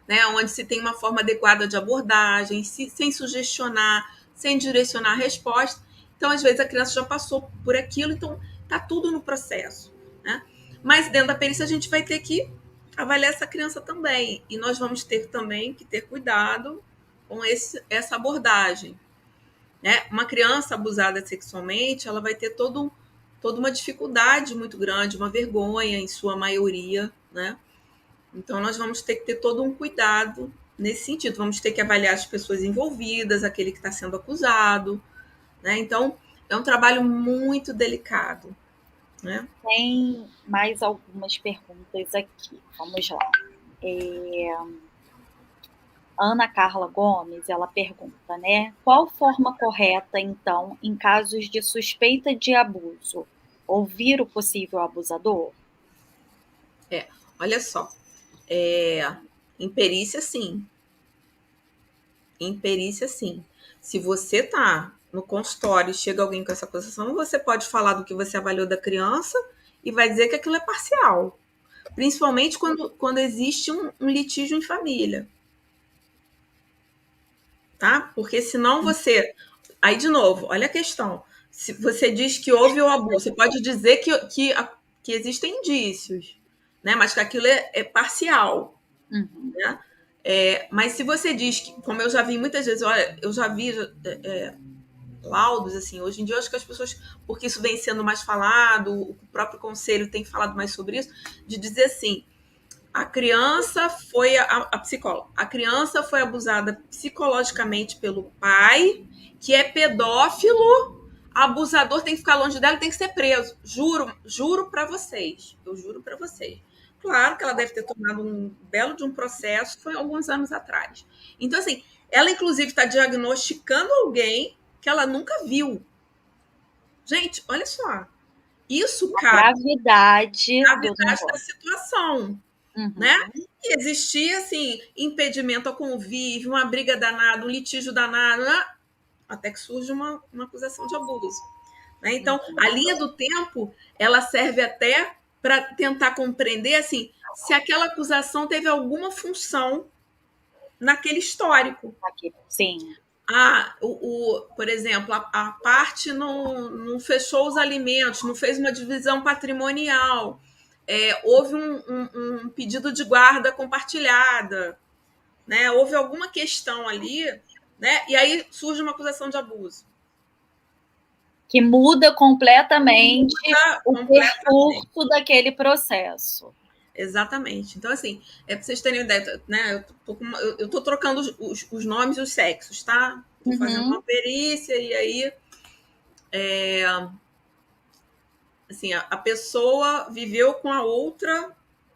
né, onde se tem uma forma adequada de abordagem, sem sugestionar, sem direcionar a resposta. Então, às vezes, a criança já passou por aquilo, então está tudo no processo, né? Mas dentro da perícia a gente vai ter que avaliar essa criança também. E nós vamos ter também que ter cuidado com essa abordagem, né? Uma criança abusada sexualmente, ela vai ter toda uma dificuldade muito grande, uma vergonha em sua maioria, né? Então, nós vamos ter que ter todo um cuidado nesse sentido. Vamos ter que avaliar as pessoas envolvidas, aquele que está sendo acusado, né? Então, é um trabalho muito delicado, né? Tem mais algumas perguntas aqui. Vamos lá. Ana Carla Gomes, ela pergunta, né? Qual forma correta, então, em casos de suspeita de abuso? Ouvir o possível abusador? Olha só. Em perícia, sim. Em perícia, sim. Se você tá no consultório e chega alguém com essa acusação, você pode falar do que você avaliou da criança e vai dizer que aquilo é parcial. Principalmente quando existe um litígio em família. Tá? Porque senão você... Aí, de novo, olha a questão. Se você diz que houve o abuso, você pode dizer que existem indícios, né? Mas que aquilo é parcial. Uhum. Né? Mas se você diz que, como eu já vi muitas vezes, olha, eu já vi laudos, assim, hoje em dia eu acho que as pessoas, porque isso vem sendo mais falado, o próprio conselho tem falado mais sobre isso, de dizer assim, a criança foi, a psicóloga, a criança foi abusada psicologicamente pelo pai, que é pedófilo, abusador tem que ficar longe dela e tem que ser preso. Juro para vocês, eu juro para vocês. Claro que ela deve ter tomado um belo de um processo, foi alguns anos atrás. Então, assim, ela inclusive está diagnosticando alguém que ela nunca viu. Gente, olha só. Isso, cara, gravidade da situação. Uhum. Né? E existia, assim, impedimento ao convívio, uma briga danada, um litígio danado, né? até que surge uma acusação de abuso. Né? Então, a linha do tempo, ela serve até para tentar compreender assim, se aquela acusação teve alguma função naquele histórico. Sim. Por exemplo, a parte não fechou os alimentos, não fez uma divisão patrimonial, houve um pedido de guarda compartilhada, né? Houve alguma questão ali, né? E aí surge uma acusação de abuso. Que muda completamente o percurso daquele processo. Exatamente. Então, assim, para vocês terem ideia, né? Eu tô trocando os nomes e os sexos, tá? Tô fazendo uma perícia e aí assim, a pessoa viveu com a outra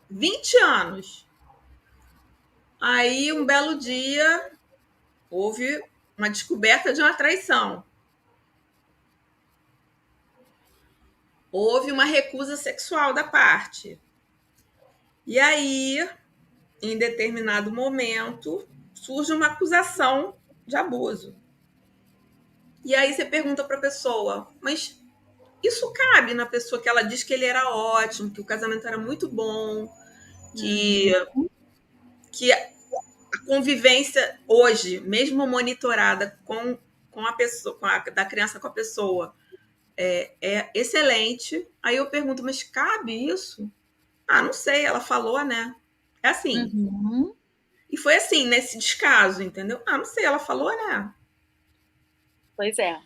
20 anos. Aí, um belo dia, houve uma descoberta de uma traição. Houve uma recusa sexual da parte. E aí, em determinado momento, surge uma acusação de abuso. E aí você pergunta para a pessoa, mas isso cabe na pessoa que ela diz que ele era ótimo, que o casamento era muito bom, que a convivência hoje, mesmo monitorada com a pessoa, da criança com a pessoa, é excelente. Aí eu pergunto, mas cabe isso? Ah, não sei, ela falou, né? É assim. Uhum. E foi assim, nesse descaso, entendeu? Ah, não sei, ela falou, né? Pois é.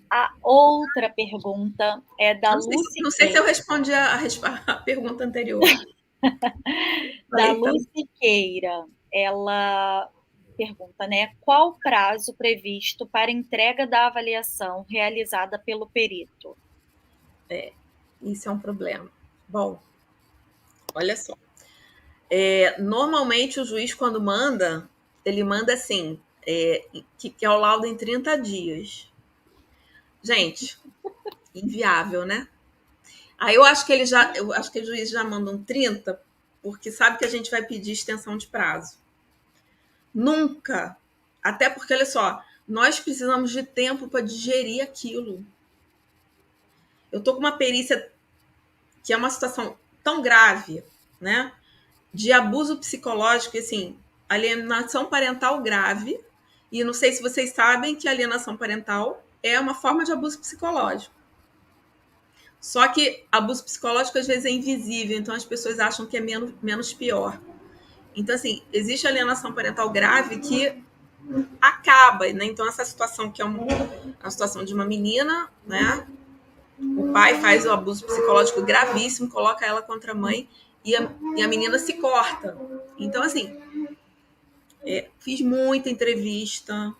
A outra pergunta é da Lucy. Não sei se eu respondi a pergunta anterior. Da Lucy Queira. Ela pergunta, né? Qual o prazo previsto para entrega da avaliação realizada pelo perito? Isso é um problema. Bom, olha só. Normalmente o juiz, quando manda, ele manda assim, que é o laudo em 30 dias. Gente, inviável, né? Aí eu acho que o juiz já manda um 30, porque sabe que a gente vai pedir extensão de prazo. Nunca. Até porque, olha só, nós precisamos de tempo para digerir aquilo. Eu tô com uma perícia que é uma situação tão grave, né? De abuso psicológico, assim, alienação parental grave. E não sei se vocês sabem que alienação parental é uma forma de abuso psicológico. Só que abuso psicológico às vezes é invisível, então as pessoas acham que é menos pior. Então, assim, existe alienação parental grave que acaba, né? Então, essa situação que é a situação de uma menina, né? O pai faz o abuso psicológico gravíssimo, coloca ela contra a mãe e a menina se corta. Então, assim, fiz muita entrevista,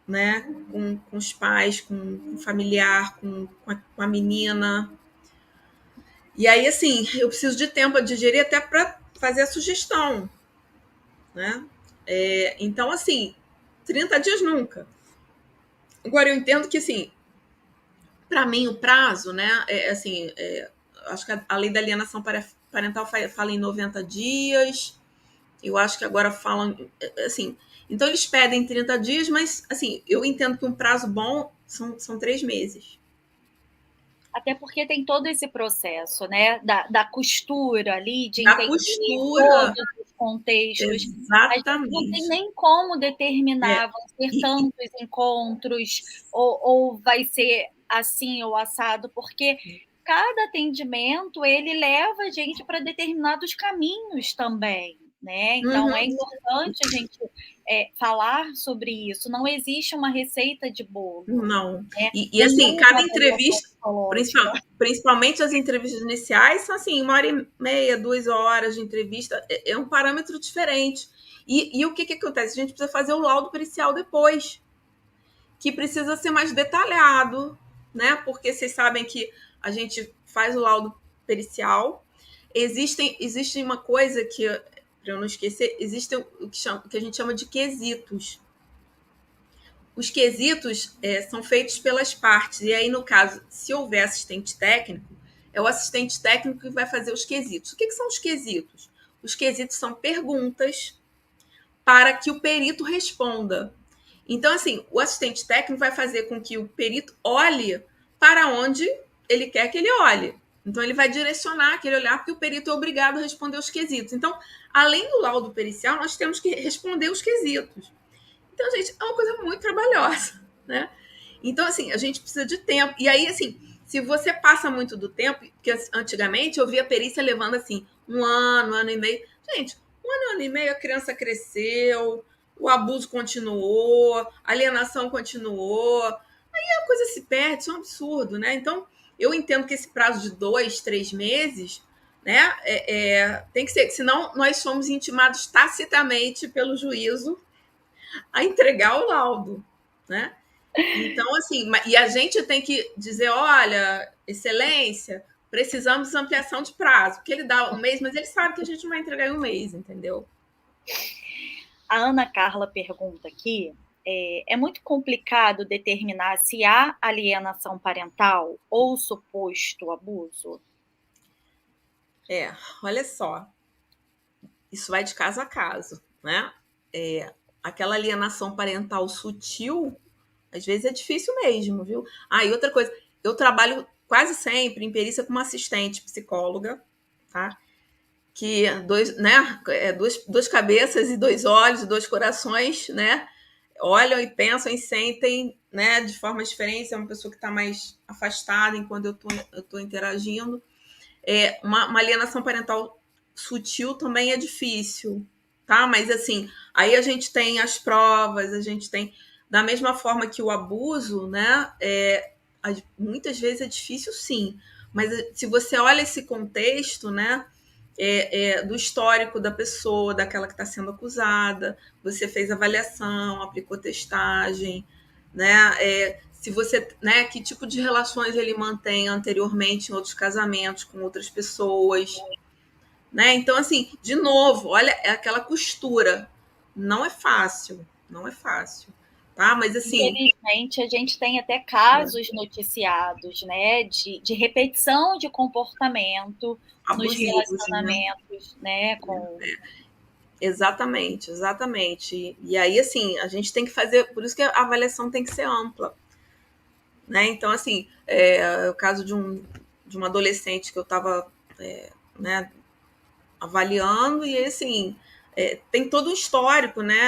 né? Com os pais, com o familiar, com a menina. E aí, assim, eu preciso de tempo a digerir até para fazer a sugestão, né? Então, assim, 30 dias nunca. Agora, eu entendo que, assim, para mim, o prazo, né? Acho que a lei da alienação parental fala em 90 dias. Eu acho que agora falam, assim... Então, eles pedem 30 dias, mas, assim, eu entendo que um prazo bom são 3 meses. Até porque tem todo esse processo, né? Da costura ali, de Da entender costura. todos os contextos. Exatamente. A gente não tem nem como determinar, vão ser tantos encontros, ou vai ser assim ou assado, porque cada atendimento, ele leva a gente para determinados caminhos também, né? Então, é importante a gente falar sobre isso. Não existe uma receita de bolo. Não. Né? E assim, cada entrevista, principalmente as entrevistas iniciais, são assim, 1h30, 2 horas de entrevista, é um parâmetro diferente. E o que acontece? A gente precisa fazer o laudo pericial depois, que precisa ser mais detalhado, né? Porque vocês sabem que a gente faz o laudo pericial. Existe uma coisa que, para eu não esquecer, existe o que a gente chama de quesitos. Os quesitos são feitos pelas partes. E aí, no caso, se houver assistente técnico, é o assistente técnico que vai fazer os quesitos. O que são os quesitos? Os quesitos são perguntas para que o perito responda. Então, assim, o assistente técnico vai fazer com que o perito olhe para onde ele quer que ele olhe. Então, ele vai direcionar aquele olhar, porque o perito é obrigado a responder os quesitos. Então, além do laudo pericial, nós temos que responder os quesitos. Então, gente, é uma coisa muito trabalhosa, né? Então, assim, a gente precisa de tempo. E aí, assim, se você passa muito do tempo, porque antigamente eu via a perícia levando, assim, um ano e meio. Gente, um ano e meio a criança cresceu, o abuso continuou, a alienação continuou. Aí a coisa se perde, isso é um absurdo, né? Então, eu entendo que esse prazo de 2, 3 meses, né, tem que ser, senão nós somos intimados tacitamente pelo juízo a entregar o laudo, né? Então, assim, e a gente tem que dizer, olha, excelência, precisamos de ampliação de prazo, porque ele dá um mês, mas ele sabe que a gente não vai entregar em um mês, entendeu? A Ana Carla pergunta aqui, é muito complicado determinar se há alienação parental ou suposto abuso? Olha só, isso vai de caso a caso, né? Aquela alienação parental sutil, às vezes é difícil mesmo, viu? E outra coisa, eu trabalho quase sempre em perícia com uma assistente psicóloga, tá? Que dois, né, duas cabeças e 2 olhos e 2 corações, né? Olham e pensam e sentem, né, de forma diferente. É uma pessoa que está mais afastada enquanto eu tô interagindo. Uma alienação parental sutil também é difícil, tá? Mas assim, aí a gente tem as provas, a gente tem da mesma forma que o abuso, né? Muitas vezes é difícil, sim. Mas se você olha esse contexto, né? Do histórico da pessoa, daquela que está sendo acusada, você fez avaliação, aplicou testagem, né? Se você, né, que tipo de relações ele mantém anteriormente em outros casamentos com outras pessoas, né? Então, assim, de novo, olha, é aquela costura. Não é fácil, não é fácil, tá? Mas assim, infelizmente, a gente tem até casos noticiados, né, de repetição de comportamento nos abusivos, né? relacionamentos, né, com... Exatamente, exatamente. E aí, assim, a gente tem que fazer, por isso que a avaliação tem que ser ampla, né? Então, assim, o caso de uma adolescente que eu estava, né, avaliando, e assim, tem todo um histórico, né?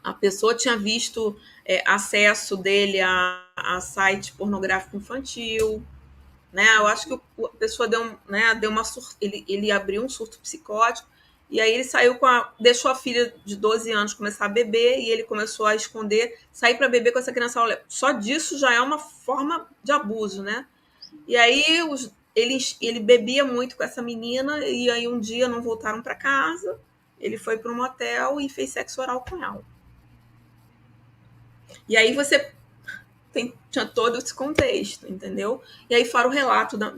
A pessoa tinha visto acesso dele a site pornográfico infantil, né? Eu acho que a pessoa deu uma ele abriu um surto psicótico, e aí ele saiu deixou a filha de 12 anos começar a beber, e ele começou a esconder, sair para beber com essa criança. Olha, só disso já é uma forma de abuso, né? E aí ele bebia muito com essa menina, e aí um dia não voltaram para casa, ele foi para um motel e fez sexo oral com ela. E aí você tinha todo esse contexto, entendeu? E aí fora o relato da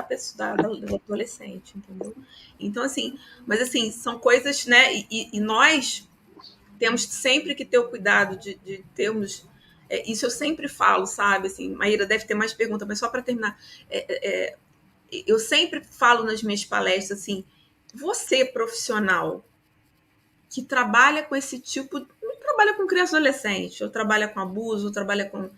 pessoa, da adolescente, entendeu? Então, assim, mas assim, são coisas, né? E nós temos sempre que ter o cuidado de termos. Isso eu sempre falo, sabe? Assim, Maíra deve ter mais perguntas, mas só para terminar. Eu sempre falo nas minhas palestras assim: você, profissional, que trabalha com esse tipo, não trabalha com criança e adolescente, ou trabalha com abuso, ou trabalha com.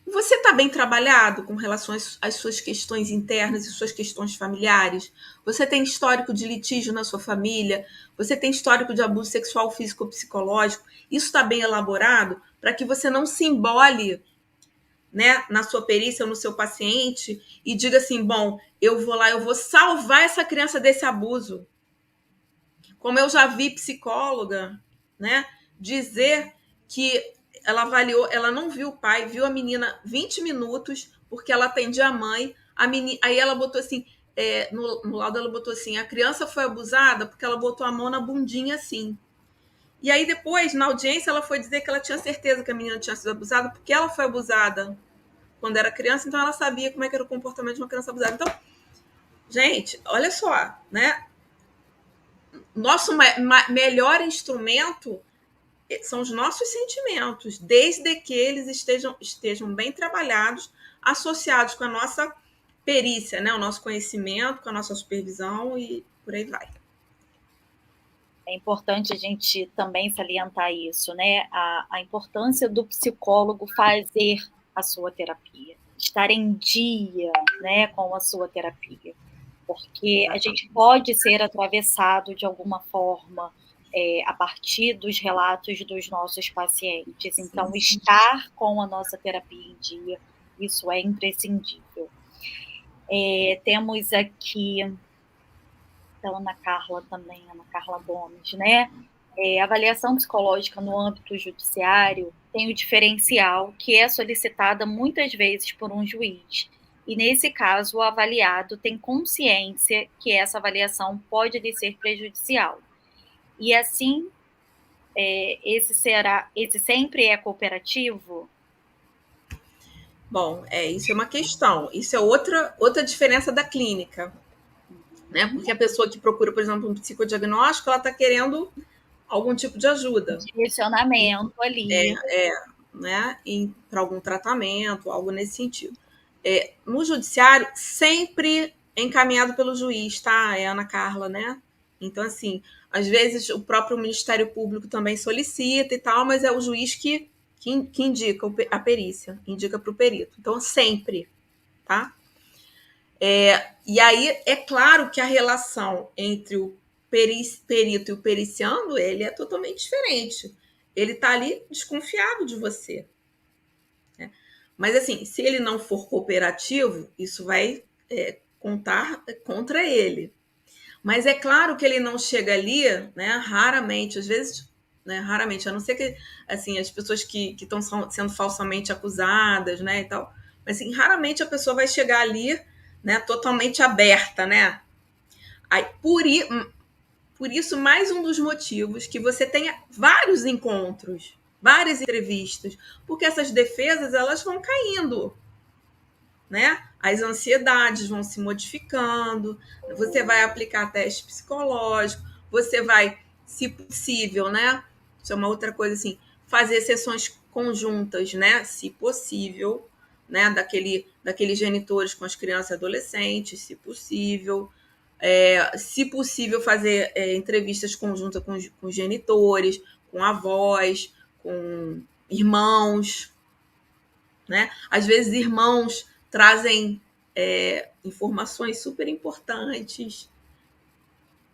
Você está bem trabalhado com relação às suas questões internas e suas questões familiares? Você tem histórico de litígio na sua família? Você tem histórico de abuso sexual, físico ou psicológico? Isso está bem elaborado para que você não se embole, né, na sua perícia ou no seu paciente e diga assim, bom, eu vou lá, eu vou salvar essa criança desse abuso. Como eu já vi psicóloga, né, dizer que ela avaliou, ela não viu o pai, viu a menina 20 minutos, porque ela atendia a mãe, aí ela botou assim, no laudo ela botou assim, a criança foi abusada porque ela botou a mão na bundinha assim. E aí depois, na audiência, ela foi dizer que ela tinha certeza que a menina tinha sido abusada porque ela foi abusada quando era criança, então ela sabia como é que era o comportamento de uma criança abusada. Então, gente, olha só, né? Nosso melhor instrumento são os nossos sentimentos, desde que eles estejam bem trabalhados, associados com a nossa perícia, né? O nosso conhecimento, com a nossa supervisão e por aí vai. É importante a gente também salientar isso, né? A importância do psicólogo fazer a sua terapia, estar em dia, né, com a sua terapia, porque a gente pode ser atravessado de alguma forma a partir dos relatos dos nossos pacientes. Então, estar com a nossa terapia em dia, isso é imprescindível. Temos aqui da Ana Carla também, Ana Carla Gomes, né? Avaliação psicológica no âmbito judiciário tem o diferencial que é solicitada muitas vezes por um juiz. E, nesse caso, o avaliado tem consciência que essa avaliação pode lhe ser prejudicial. E, assim, esse sempre é cooperativo? Bom, isso é uma questão. Isso é outra diferença da clínica. Né? Porque a pessoa que procura, por exemplo, um psicodiagnóstico, ela está querendo algum tipo de ajuda. Direcionamento ali. Né? Para algum tratamento, algo nesse sentido. No judiciário, sempre encaminhado pelo juiz, tá? É Ana Carla, né? Então, assim, às vezes o próprio Ministério Público também solicita e tal, mas é o juiz que indica a perícia, indica para o perito. Então, sempre, tá? E aí, é claro que a relação entre o perito e o periciando, ele é totalmente diferente. Ele está ali desconfiado de você. Né? Mas, assim, se ele não for cooperativo, isso vai contar contra ele. Mas é claro que ele não chega ali, né? Raramente, às vezes, né? Raramente, a não ser que, assim, as pessoas que estão sendo falsamente acusadas, né? E tal. Mas, assim, raramente a pessoa vai chegar ali, né? Totalmente aberta, né? Aí, por isso, mais um dos motivos que você tenha vários encontros, várias entrevistas, porque essas defesas, elas vão caindo, né? As ansiedades vão se modificando, você vai aplicar teste psicológico, você vai, se possível, né? Isso é uma outra coisa assim, fazer sessões conjuntas, né? Se possível, né? Daqueles genitores com as crianças e adolescentes, se possível. Se possível, fazer entrevistas conjuntas com os genitores, com avós, com irmãos, né? Às vezes, irmãos trazem informações super importantes,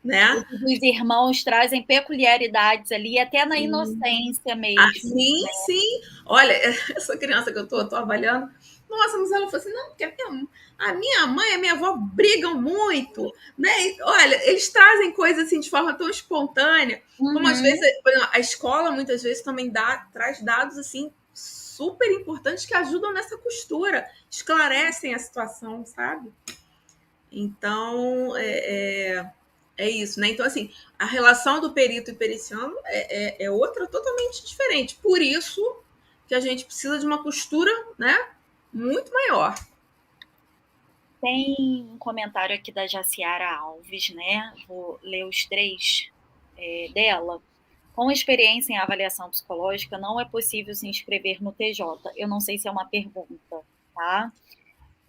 né? Os irmãos trazem peculiaridades ali, até na inocência mesmo. Sim, né? Sim. Olha, essa criança que eu tô avaliando, nossa, mas ela falou assim, não, porque a minha mãe e a minha avó brigam muito, né? E, olha, eles trazem coisas assim de forma tão espontânea, como às vezes, por exemplo, a escola muitas vezes também traz dados assim super importantes que ajudam nessa costura, esclarecem a situação, sabe? Então, é isso, né? Então, assim, a relação do perito e periciano é outra totalmente diferente. Por isso que a gente precisa de uma costura, né, muito maior. Tem um comentário aqui da Jaciara Alves, né? Vou ler os 3 dela. Com experiência em avaliação psicológica, não é possível se inscrever no TJ. Eu não sei se é uma pergunta, tá?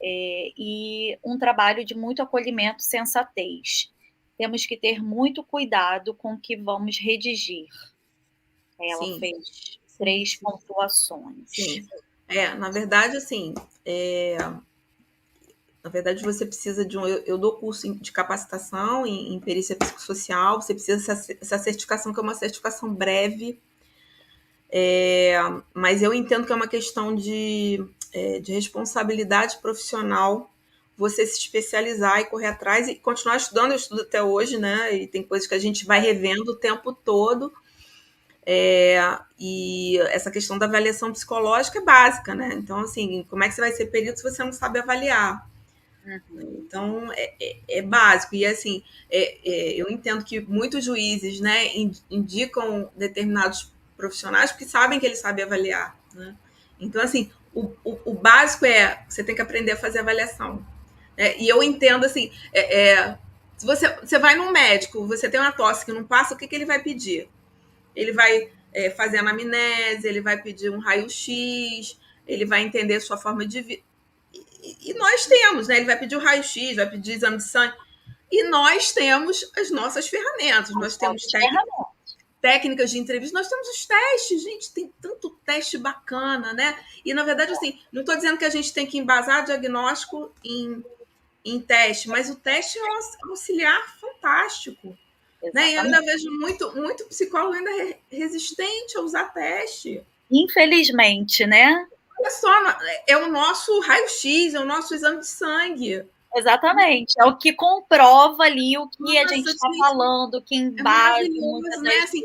E um trabalho de muito acolhimento e sensatez. Temos que ter muito cuidado com o que vamos redigir. Ela fez 3 pontuações. Sim. Na verdade, assim, na verdade, você precisa de eu dou curso de capacitação em perícia psicossocial, você precisa dessa certificação, que é uma certificação breve, mas eu entendo que é uma questão de responsabilidade profissional você se especializar e correr atrás e continuar estudando. Eu estudo até hoje, né? E tem coisas que a gente vai revendo o tempo todo. E essa questão da avaliação psicológica é básica, né? Então, assim, como é que você vai ser perito se você não sabe avaliar? Então, é básico. E, assim, eu entendo que muitos juízes, né, indicam determinados profissionais porque sabem que eles sabem avaliar, né? Então, assim, o básico você tem que aprender a fazer avaliação. E eu entendo, assim, se você vai num médico, você tem uma tosse que não passa, o que ele vai pedir? Ele vai fazer anamnese, ele vai pedir um raio-x, ele vai entender sua forma de vida. E nós temos, né? Ele vai pedir o raio-x, vai pedir exame de sangue. E nós temos as nossas ferramentas, nós temos técnicas de entrevista, nós temos os testes, gente, tem tanto teste bacana, né? E, na verdade, assim, não estou dizendo que a gente tem que embasar diagnóstico em teste, mas o teste é um auxiliar fantástico. Né? E eu ainda vejo muito psicólogo ainda resistente a usar teste. Infelizmente, né? Olha só, é o nosso raio-x, é o nosso exame de sangue. Exatamente, é o que comprova ali o que a gente está falando, que embasa muitas né? Assim,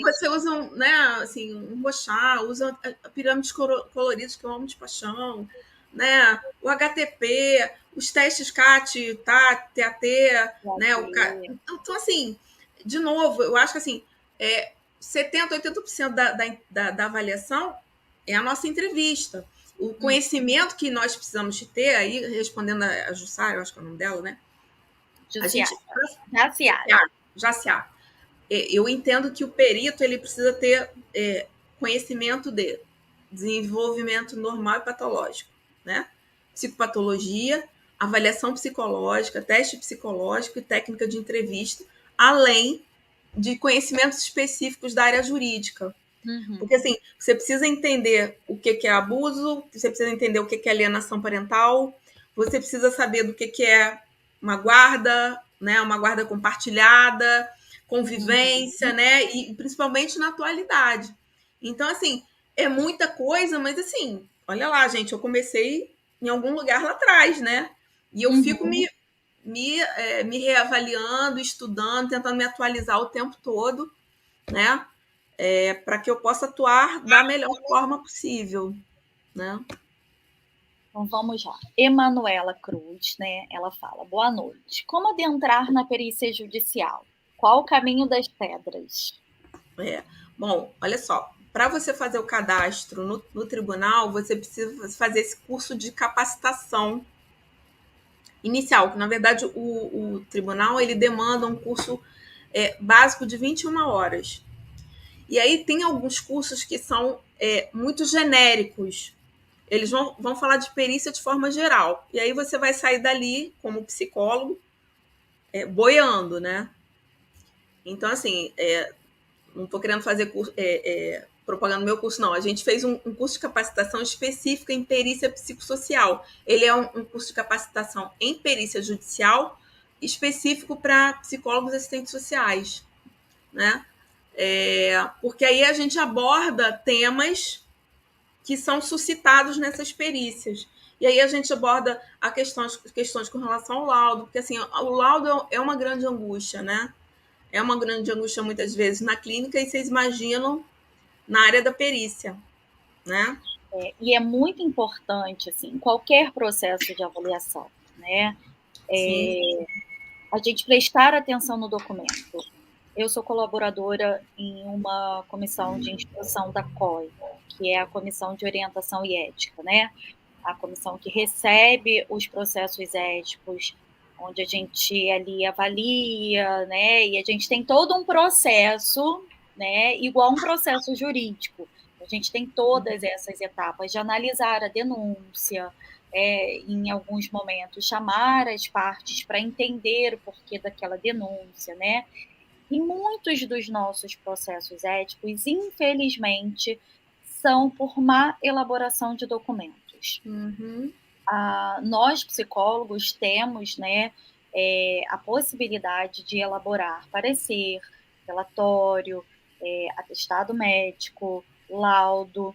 você usa um Rochá, usa a pirâmide coloridas, que eu amo de paixão, né? O HTP, os testes CAT, TAT, né? Então, assim, de novo, eu acho que assim, 70%, 80% da avaliação é a nossa entrevista. O conhecimento que nós precisamos de ter, aí, respondendo a Jussara, eu acho que é o nome dela, né? Jaciara. Eu entendo que o perito ele precisa ter conhecimento de desenvolvimento normal e patológico, né? Psicopatologia, avaliação psicológica, teste psicológico e técnica de entrevista, além de conhecimentos específicos da área jurídica. Porque, assim, você precisa entender o que é abuso, você precisa entender o que é alienação parental, você precisa saber do que é uma guarda, né? Uma guarda compartilhada, convivência, né? E principalmente na atualidade. Então, assim, é muita coisa, mas, assim, olha lá, gente, eu comecei em algum lugar lá atrás, né? E eu fico me reavaliando, estudando, tentando me atualizar o tempo todo, né? Para que eu possa atuar da melhor forma possível, né? Então vamos lá. Emanuela Cruz, né? Ela fala: boa noite. Como adentrar na perícia judicial? Qual o caminho das pedras? Bom, olha só. Para você fazer o cadastro no tribunal, você precisa fazer esse curso de capacitação inicial, que na verdade o tribunal ele demanda um curso básico de 21 horas. E aí tem alguns cursos que são muito genéricos. Eles vão falar de perícia de forma geral. E aí você vai sair dali, como psicólogo, boiando, né? Então, assim, não estou querendo fazer curso, propaganda do meu curso, não. A gente fez um curso de capacitação específica em perícia psicossocial. Ele é um curso de capacitação em perícia judicial específico para psicólogos e assistentes sociais, né? Porque aí a gente aborda temas que são suscitados nessas perícias. E aí a gente aborda questões com relação ao laudo, porque assim, o laudo é uma grande angústia, né? É uma grande angústia muitas vezes na clínica e vocês imaginam na área da perícia, né? E é muito importante, assim, qualquer processo de avaliação, né? A gente prestar atenção no documento. Eu sou colaboradora em uma comissão de instrução da COI, que é a Comissão de Orientação e Ética, né? A comissão que recebe os processos éticos, onde a gente ali avalia, né? E a gente tem todo um processo, né? Igual um processo jurídico. A gente tem todas essas etapas de analisar a denúncia, em alguns momentos chamar as partes para entender o porquê daquela denúncia, né? E muitos dos nossos processos éticos, infelizmente, são por má elaboração de documentos. Nós, psicólogos, temos, né, a possibilidade de elaborar parecer, relatório, atestado médico, laudo,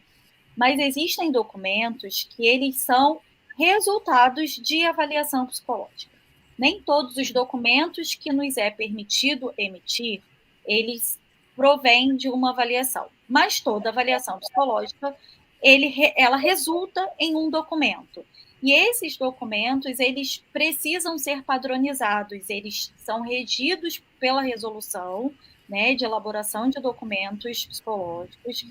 mas existem documentos que eles são resultados de avaliação psicológica. Nem todos os documentos que nos é permitido emitir, eles provêm de uma avaliação, mas toda avaliação psicológica, ela resulta em um documento. E esses documentos, eles precisam ser padronizados, eles são regidos pela resolução, né, de elaboração de documentos psicológicos,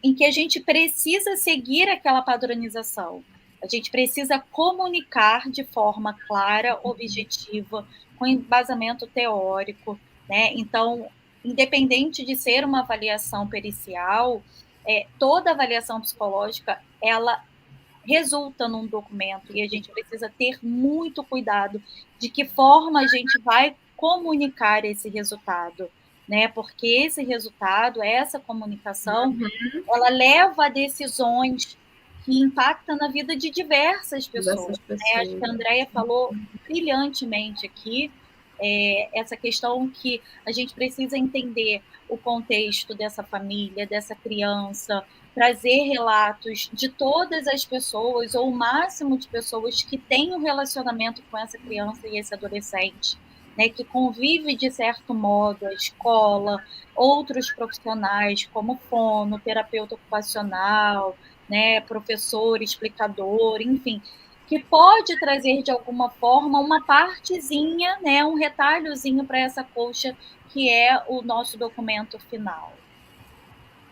em que a gente precisa seguir aquela padronização. A gente precisa comunicar de forma clara, objetiva, com embasamento teórico, né? Então, independente de ser uma avaliação pericial, toda avaliação psicológica, ela resulta num documento, e a gente precisa ter muito cuidado de que forma a gente vai comunicar esse resultado, né? Porque esse resultado, essa comunicação, ela leva a decisões que impactam na vida de diversas pessoas, Dessas né? Acho pessoas. que a Andrea falou brilhantemente aqui, essa questão que a gente precisa entender o contexto dessa família, dessa criança, trazer relatos de todas as pessoas, ou o máximo de pessoas que têm um relacionamento com essa criança e esse adolescente, né, que convive de certo modo, a escola, outros profissionais, como fono, terapeuta ocupacional, né, professor, explicador, enfim, que pode trazer de alguma forma uma partezinha, né, um retalhozinho para essa colcha que é o nosso documento final.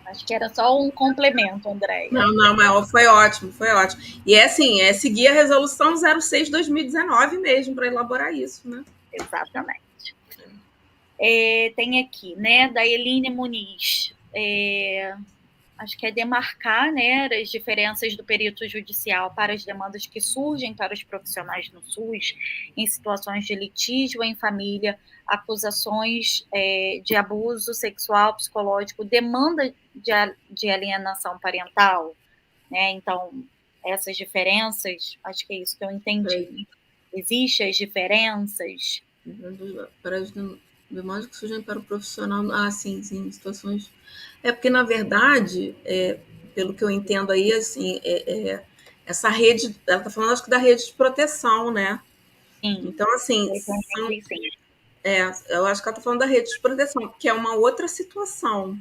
Acho que era só um complemento, Andréia. Não, mas foi ótimo, foi ótimo. E é assim, é seguir a resolução 06/2019 mesmo para elaborar isso, né? Exatamente. Tem aqui, né, da Eline Muniz. Acho que é demarcar, né, as diferenças do perito judicial para as demandas que surgem para os profissionais no SUS em situações de litígio em família, acusações de abuso sexual, psicológico, demanda de alienação parental, né? Então, essas diferenças, acho que é isso que eu entendi. Existem as diferenças? Para as demandas que surgem para o profissional. Ah, sim, sim, situações. É porque, na verdade, pelo que eu entendo aí, assim, essa rede, ela está falando, acho que da rede de proteção, né? Sim. Então, assim, eu acho que ela está falando da rede de proteção, que é uma outra situação,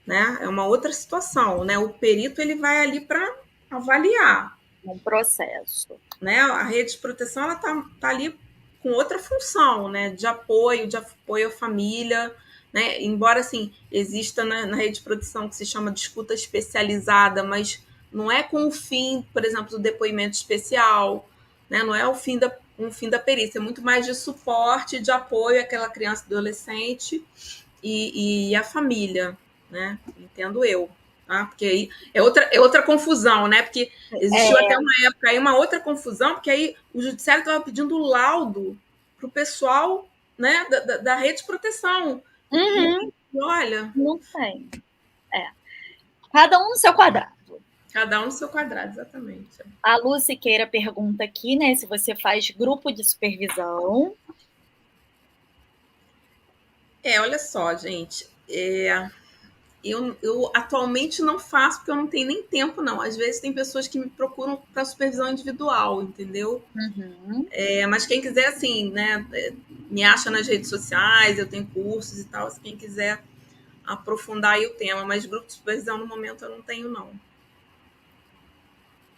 né? É uma outra situação, né? O perito ele vai ali para avaliar um processo, né? A rede de proteção ela tá ali com outra função, né? De apoio à família, né? Embora assim exista na rede de proteção que se chama de escuta especializada, mas não é com o fim, por exemplo, do depoimento especial, né? Não é um fim da perícia, é muito mais de suporte, de apoio àquela criança e adolescente e a família, né? Entendo eu. Tá? Porque aí é outra confusão, né? Porque existiu até uma época aí uma outra confusão, porque aí o judiciário estava pedindo laudo para o pessoal, né, da rede de proteção. E olha. Não tem. Cada um no seu quadrado. Cada um no seu quadrado, exatamente. A Lu Siqueira pergunta aqui, né, se você faz grupo de supervisão. Olha só, gente. Eu atualmente não faço porque eu não tenho nem tempo, não. Às vezes tem pessoas que me procuram para supervisão individual, entendeu? Mas quem quiser, assim, né, me acha nas redes sociais, eu tenho cursos e tal, se quem quiser aprofundar aí o tema, mas grupo de supervisão no momento eu não tenho, não.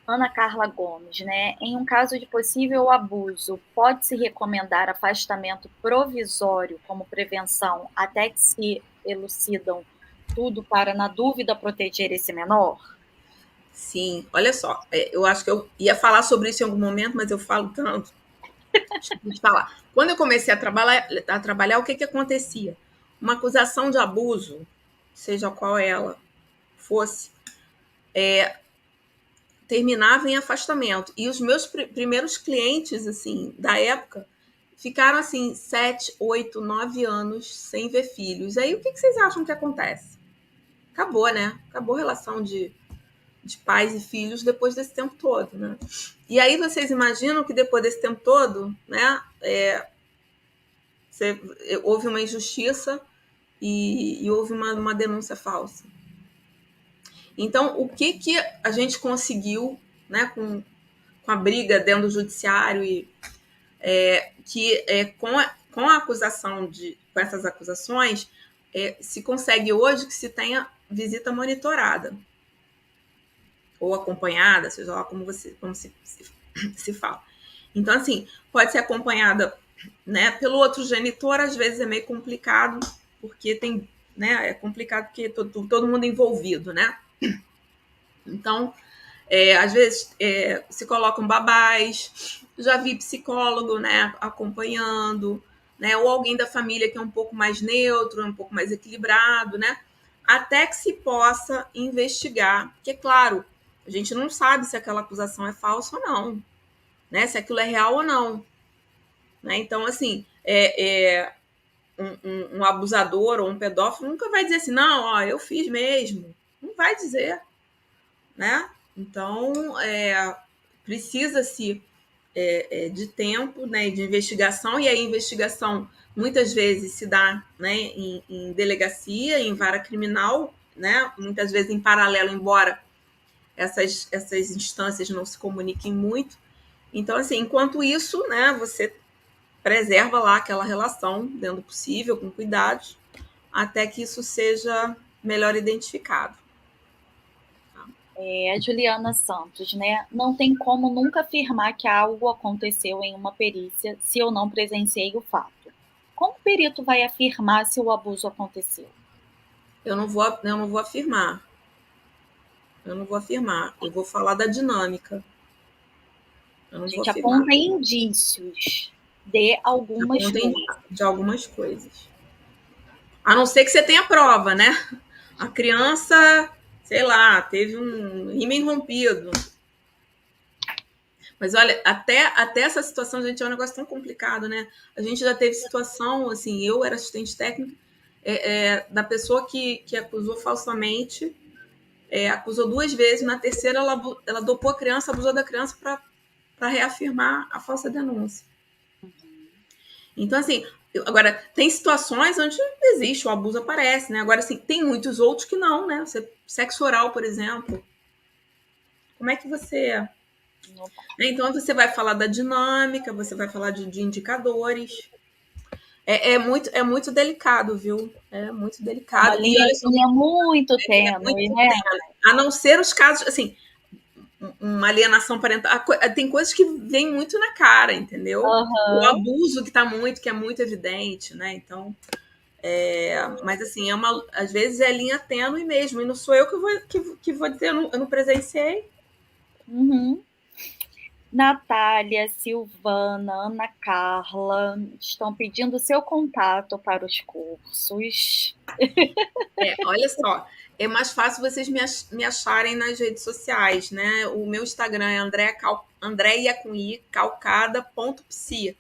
Ana Carla Gomes, né? Em um caso de possível abuso, pode-se recomendar afastamento provisório como prevenção até que se elucidam tudo para, na dúvida, proteger esse menor? Sim, olha só, eu acho que eu ia falar sobre isso em algum momento, mas eu falo tanto. Deixa eu te falar. Quando eu comecei a trabalhar, o que acontecia? Uma acusação de abuso, seja qual ela fosse, terminava em afastamento. E os meus primeiros clientes, assim, da época, ficaram, assim, 7, 8, 9 anos sem ver filhos. Aí, o que vocês acham que acontece? Acabou, né? Acabou a relação de pais e filhos depois desse tempo todo, né? E aí, vocês imaginam que depois desse tempo todo, né, houve uma injustiça e houve uma denúncia falsa. Então, o que a gente conseguiu, né, com a briga dentro do judiciário e com a acusação com essas acusações, se consegue hoje que se tenha visita monitorada ou acompanhada, seja lá como se fala. Então, assim, pode ser acompanhada, né, pelo outro genitor, às vezes é meio complicado, porque tem, né, é complicado porque todo mundo é envolvido, né? Então, às vezes se colocam babás, já vi psicólogo, né, acompanhando, né, ou alguém da família que é um pouco mais neutro, um pouco mais equilibrado, né, até que se possa investigar, porque, claro, A gente não sabe se aquela acusação é falsa ou não, né? Se aquilo é real ou não. Né? Então, assim, um abusador ou um pedófilo nunca vai dizer assim, não, ó, eu fiz mesmo. Não vai dizer, né? Então, precisa-se de tempo, né, de investigação, e a investigação muitas vezes se dá, né, em delegacia, em vara criminal, né, muitas vezes em paralelo, embora essas instâncias não se comuniquem muito. Então, assim, enquanto isso, né, você preserva lá aquela relação, dentro do possível, com cuidados, até que isso seja melhor identificado. A Juliana Santos, né? Não tem como nunca afirmar que algo aconteceu em uma perícia se eu não presenciei o fato. Como o perito vai afirmar se o abuso aconteceu? Eu não vou afirmar. Eu não vou afirmar. Eu vou falar da dinâmica. Eu não A vou gente afirmar. aponta indícios de algumas coisas. De algumas coisas. A não ser que você tenha prova, né? A criança, sei lá, teve um rímen rompido. Mas olha, até essa situação, gente, é um negócio tão complicado, né? A gente já teve situação, assim, eu era assistente técnica, da pessoa que acusou falsamente, acusou 2 vezes, na terceira ela dopou a criança, abusou da criança para reafirmar a falsa denúncia. Então, assim, agora, tem situações onde existe, o abuso aparece, né? Agora, assim, tem muitos outros que não, né? Sexo oral, por exemplo. Como é que você. Então, você vai falar da dinâmica, você vai falar de indicadores. É muito delicado, viu? É muito delicado. Uma E olha só, linha muito é muito tênue, né? a não ser os casos, assim, uma alienação parental. Tem coisas que vêm muito na cara, entendeu? O Uhum. abuso que é muito evidente, né? Então, mas assim, às vezes é linha tênue mesmo, e não sou eu que vou dizer, eu não presenciei. Uhum. Natália, Silvana, Ana Carla estão pedindo seu contato para os cursos. Olha só, é mais fácil vocês me acharem nas redes sociais, né? O meu Instagram é Andréia com I, calcada.psi.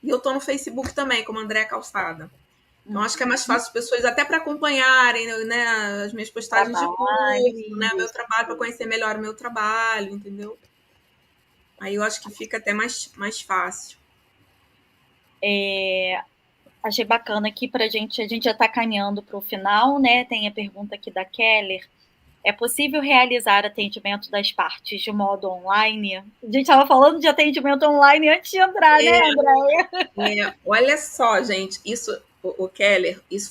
E eu tô no Facebook também, como Andréia Calçada. Então, acho que é mais fácil as pessoas, até para acompanharem, né, as minhas postagens de Trabalho, curso, né, meu trabalho, para conhecer melhor o meu trabalho, entendeu? Aí eu acho que fica até mais fácil. Achei bacana aqui para a gente já está caminhando para o final, né? Tem a pergunta aqui da Keller. É possível realizar atendimento das partes de modo online? A gente estava falando de atendimento online antes de entrar, né, Andréia? Olha só, gente, isso, o Keller, isso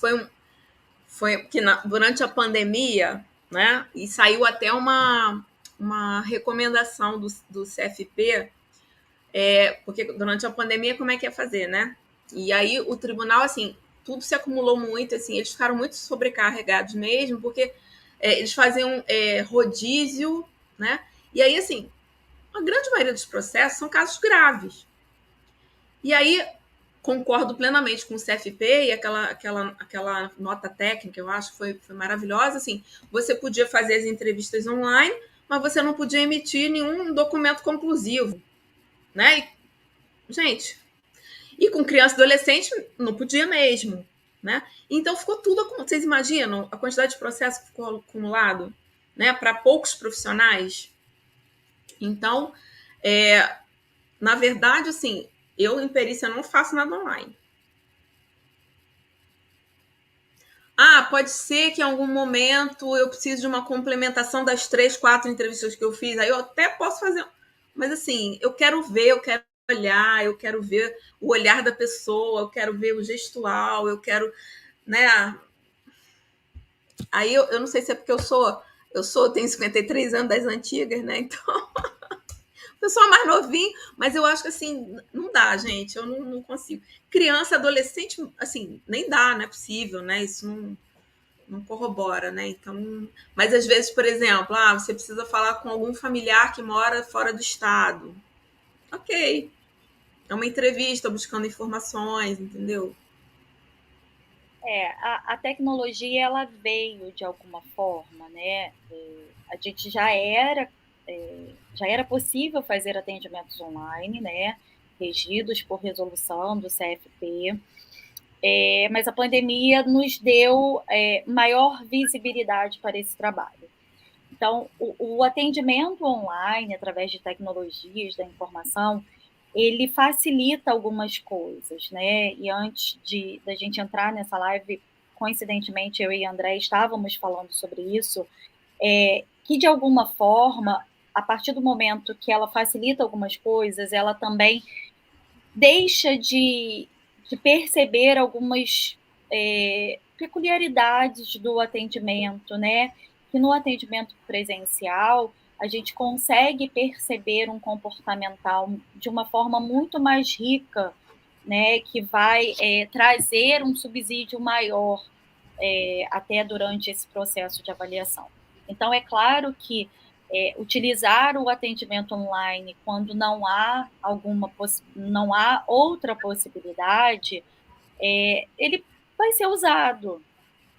foi que durante a pandemia, né? E saiu até uma recomendação do CFP, porque durante a pandemia, como é que ia fazer, né? E aí o tribunal, assim, tudo se acumulou muito, assim, eles ficaram muito sobrecarregados mesmo, porque eles faziam rodízio, né? E aí, assim, a grande maioria dos processos são casos graves. E aí, concordo plenamente com o CFP e aquela nota técnica, eu acho que foi maravilhosa. Assim, você podia fazer as entrevistas online, mas você não podia emitir nenhum documento conclusivo, né? Gente, e com criança e adolescente não podia mesmo, né? Então ficou tudo. Vocês imaginam a quantidade de processo que ficou acumulado, né? Para poucos profissionais. Então, na verdade, assim, eu em perícia não faço nada online. Pode ser que em algum momento eu precise de uma complementação das 3, 4 entrevistas que eu fiz. Aí eu até posso fazer. Mas assim, eu quero ver, eu quero olhar, eu quero ver o olhar da pessoa, eu quero ver o gestual, eu quero, né? Aí eu não sei se é porque tenho 53 anos das antigas, né? Então, eu sou mais novinho, mas eu acho que assim, não dá, gente. Eu não consigo. Criança, adolescente, assim, nem dá, não é possível, né? Isso não corrobora, né? Então, mas às vezes, por exemplo, você precisa falar com algum familiar que mora fora do estado. Ok. É uma entrevista buscando informações, entendeu? A tecnologia ela veio de alguma forma, né? A gente já era possível fazer atendimentos online, né? Regidos por resolução do CFP, mas a pandemia nos deu maior visibilidade para esse trabalho. Então, o atendimento online, através de tecnologias da informação, ele facilita algumas coisas, né? E antes da gente entrar nessa live, coincidentemente, eu e André estávamos falando sobre isso, que de alguma forma, a partir do momento que ela facilita algumas coisas, ela também deixa de perceber algumas peculiaridades do atendimento, né? Que no atendimento presencial a gente consegue perceber um comportamental de uma forma muito mais rica, né? Que vai trazer um subsídio maior até durante esse processo de avaliação. Então, é claro que utilizar o atendimento online quando não há outra possibilidade, ele vai ser usado,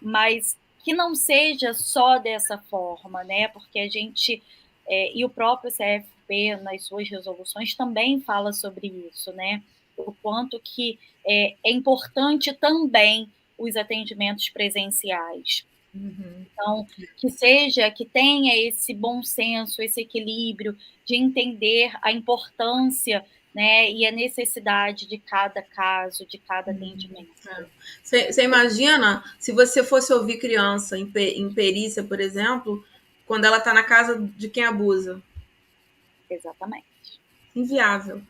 mas que não seja só dessa forma, né? Porque a gente e o próprio CFP nas suas resoluções também fala sobre isso, né? O quanto que é importante também os atendimentos presenciais. Então, que tenha esse bom senso, esse equilíbrio de entender a importância, né, e a necessidade de cada caso, de cada atendimento. Você imagina se você fosse ouvir criança em perícia, por exemplo, quando ela está na casa de quem abusa? Exatamente. Inviável.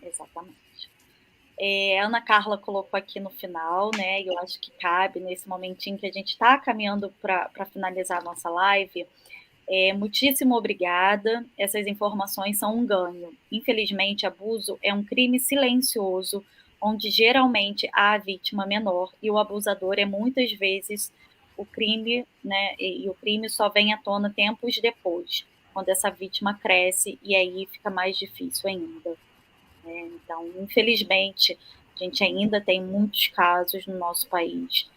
Exatamente. A Ana Carla colocou aqui no final, né? E eu acho que cabe nesse momentinho que a gente está caminhando para finalizar a nossa live. Muitíssimo obrigada. Essas informações são um ganho. Infelizmente, abuso é um crime silencioso, onde geralmente há a vítima menor e o abusador é muitas vezes o crime, né? E o crime só vem à tona tempos depois, quando essa vítima cresce e aí fica mais difícil ainda. Então, infelizmente, a gente ainda tem muitos casos no nosso país.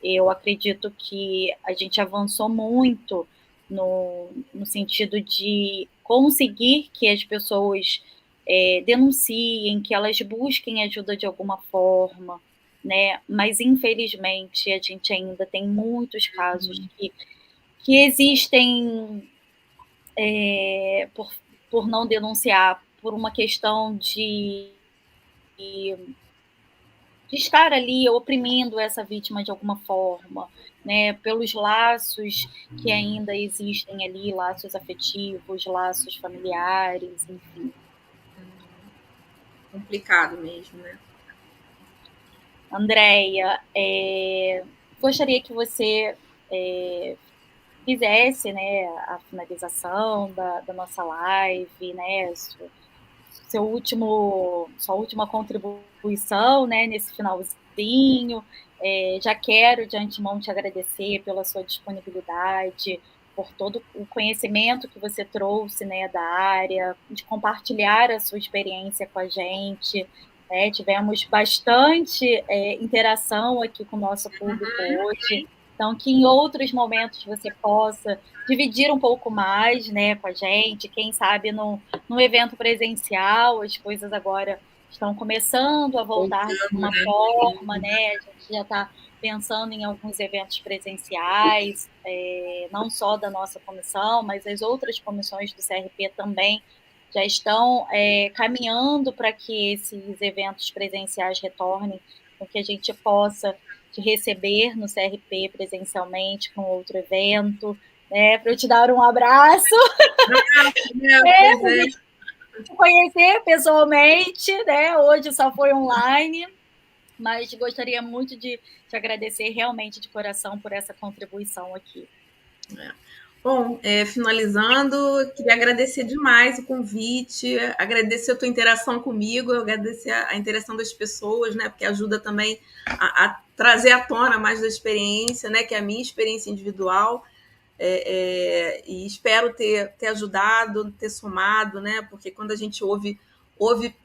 Eu acredito que a gente avançou muito no sentido de conseguir que as pessoas denunciem, que elas busquem ajuda de alguma forma, né? Mas, infelizmente, a gente ainda tem muitos casos que existem por não denunciar, por uma questão de estar ali oprimindo essa vítima de alguma forma, né? Pelos laços que ainda existem ali, laços afetivos, laços familiares, enfim. Complicado mesmo, né? Andréia, gostaria que você fizesse, né, a finalização da nossa live, né, sua última contribuição, né, nesse finalzinho. Já quero de antemão te agradecer pela sua disponibilidade, por todo o conhecimento que você trouxe, né, da área, de compartilhar a sua experiência com a gente. Tivemos bastante interação aqui com o nosso público hoje. Então, que em outros momentos você possa dividir um pouco mais, né, com a gente, quem sabe no evento presencial, as coisas agora estão começando a voltar de uma forma, né, a gente já está pensando em alguns eventos presenciais, não só da nossa comissão, mas as outras comissões do CRP também já estão caminhando para que esses eventos presenciais retornem, para que a gente possa te receber no CRP presencialmente com outro evento, né, para eu te dar um abraço, para gente te conhecer pessoalmente, né? Hoje só foi online, mas gostaria muito de te agradecer realmente de coração por essa contribuição aqui. Bom, finalizando, queria agradecer demais o convite, agradecer a tua interação comigo, agradecer a interação das pessoas, né, porque ajuda também a trazer à tona mais da experiência, né, que é a minha experiência individual, e espero ter ajudado, ter somado, né, porque quando a gente ouve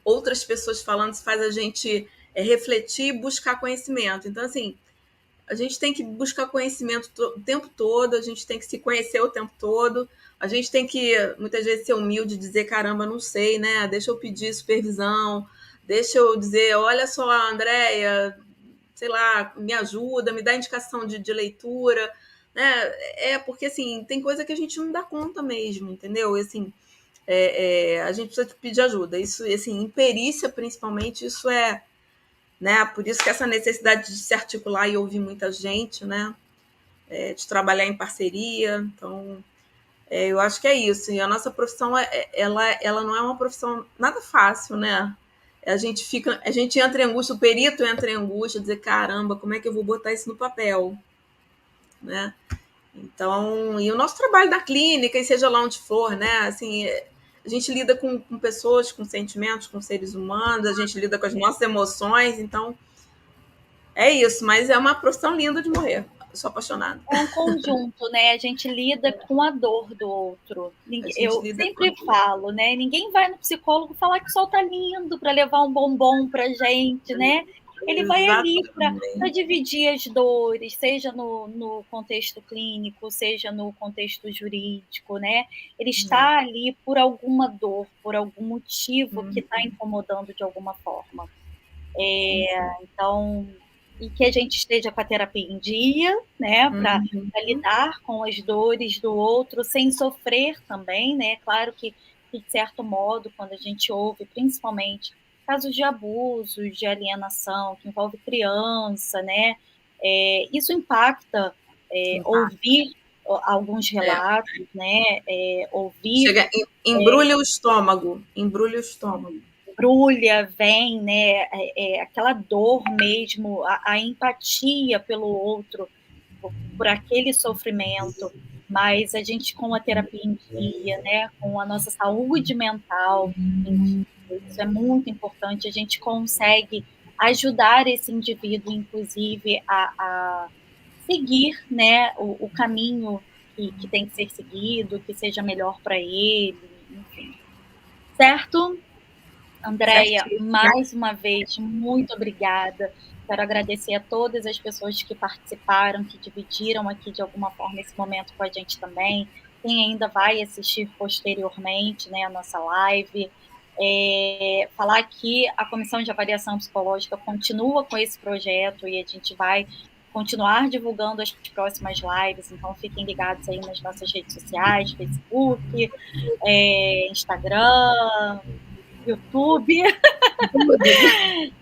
outras pessoas falando, isso faz a gente refletir e buscar conhecimento. Então, assim, a gente tem que buscar conhecimento o tempo todo, a gente tem que se conhecer o tempo todo, a gente tem que, muitas vezes, ser humilde e dizer, caramba, não sei, né? Deixa eu pedir supervisão, deixa eu dizer, olha só, Andréia, sei lá, me ajuda, me dá indicação de leitura, né? Porque, assim, tem coisa que a gente não dá conta mesmo, entendeu? E, assim, a gente precisa pedir ajuda. Isso, assim, em perícia, principalmente, isso né? Por isso que essa necessidade de se articular e ouvir muita gente, né? De trabalhar em parceria. Então, eu acho que é isso. E a nossa profissão, ela não é uma profissão nada fácil, né? A gente entra em angústia, o perito entra em angústia, dizer, caramba, como é que eu vou botar isso no papel, né? Então, e o nosso trabalho na clínica, e seja lá onde for, né? Assim, a gente lida com pessoas, com sentimentos, com seres humanos, a gente lida com as nossas emoções, então é isso, mas é uma profissão linda de morrer. Eu sou apaixonada. É um conjunto, né? A gente lida com a dor do outro. Eu sempre falo, né? Ninguém vai no psicólogo falar que o sol tá lindo para levar um bombom pra gente, né? Ele vai ali para dividir as dores, seja no contexto clínico, seja no contexto jurídico, né? Ele está ali por alguma dor, por algum motivo que está incomodando de alguma forma. Então, e que a gente esteja com a terapia em dia, né, para lidar com as dores do outro sem sofrer também, né? Claro que, de certo modo, quando a gente ouve, principalmente, casos de abusos, de alienação, que envolve criança, né? Isso impacta, ouvir alguns relatos, né? Ouvir... Chega, embrulha o estômago, embrulha o estômago. Embrulha, vem, né, aquela dor mesmo, a empatia pelo outro, por aquele sofrimento, mas a gente com a terapia em dia, né, com a nossa saúde mental em dia, isso é muito importante, a gente consegue ajudar esse indivíduo, inclusive, a seguir, né, o caminho que tem que ser seguido, que seja melhor para ele, enfim. Certo? Andréia, mais uma vez, muito obrigada. Quero agradecer a todas as pessoas que participaram, que dividiram aqui de alguma forma esse momento com a gente também. Quem ainda vai assistir posteriormente, né, a nossa live. Falar que a Comissão de Avaliação Psicológica continua com esse projeto e a gente vai continuar divulgando as próximas lives, então fiquem ligados aí nas nossas redes sociais, Facebook, Instagram, YouTube,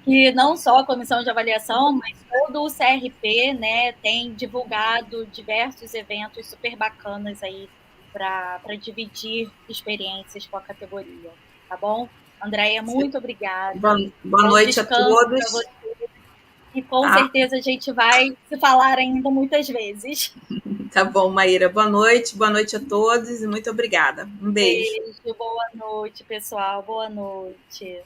que não só a comissão de avaliação, mas todo o CRP, né, tem divulgado diversos eventos super bacanas aí para dividir experiências com a categoria, tá bom? Andréia, muito obrigada. Boa noite a todos. E com certeza a gente vai se falar ainda muitas vezes. Tá bom, Maíra. Boa noite a todos e muito obrigada. Um beijo. Beijo, boa noite, pessoal. Boa noite.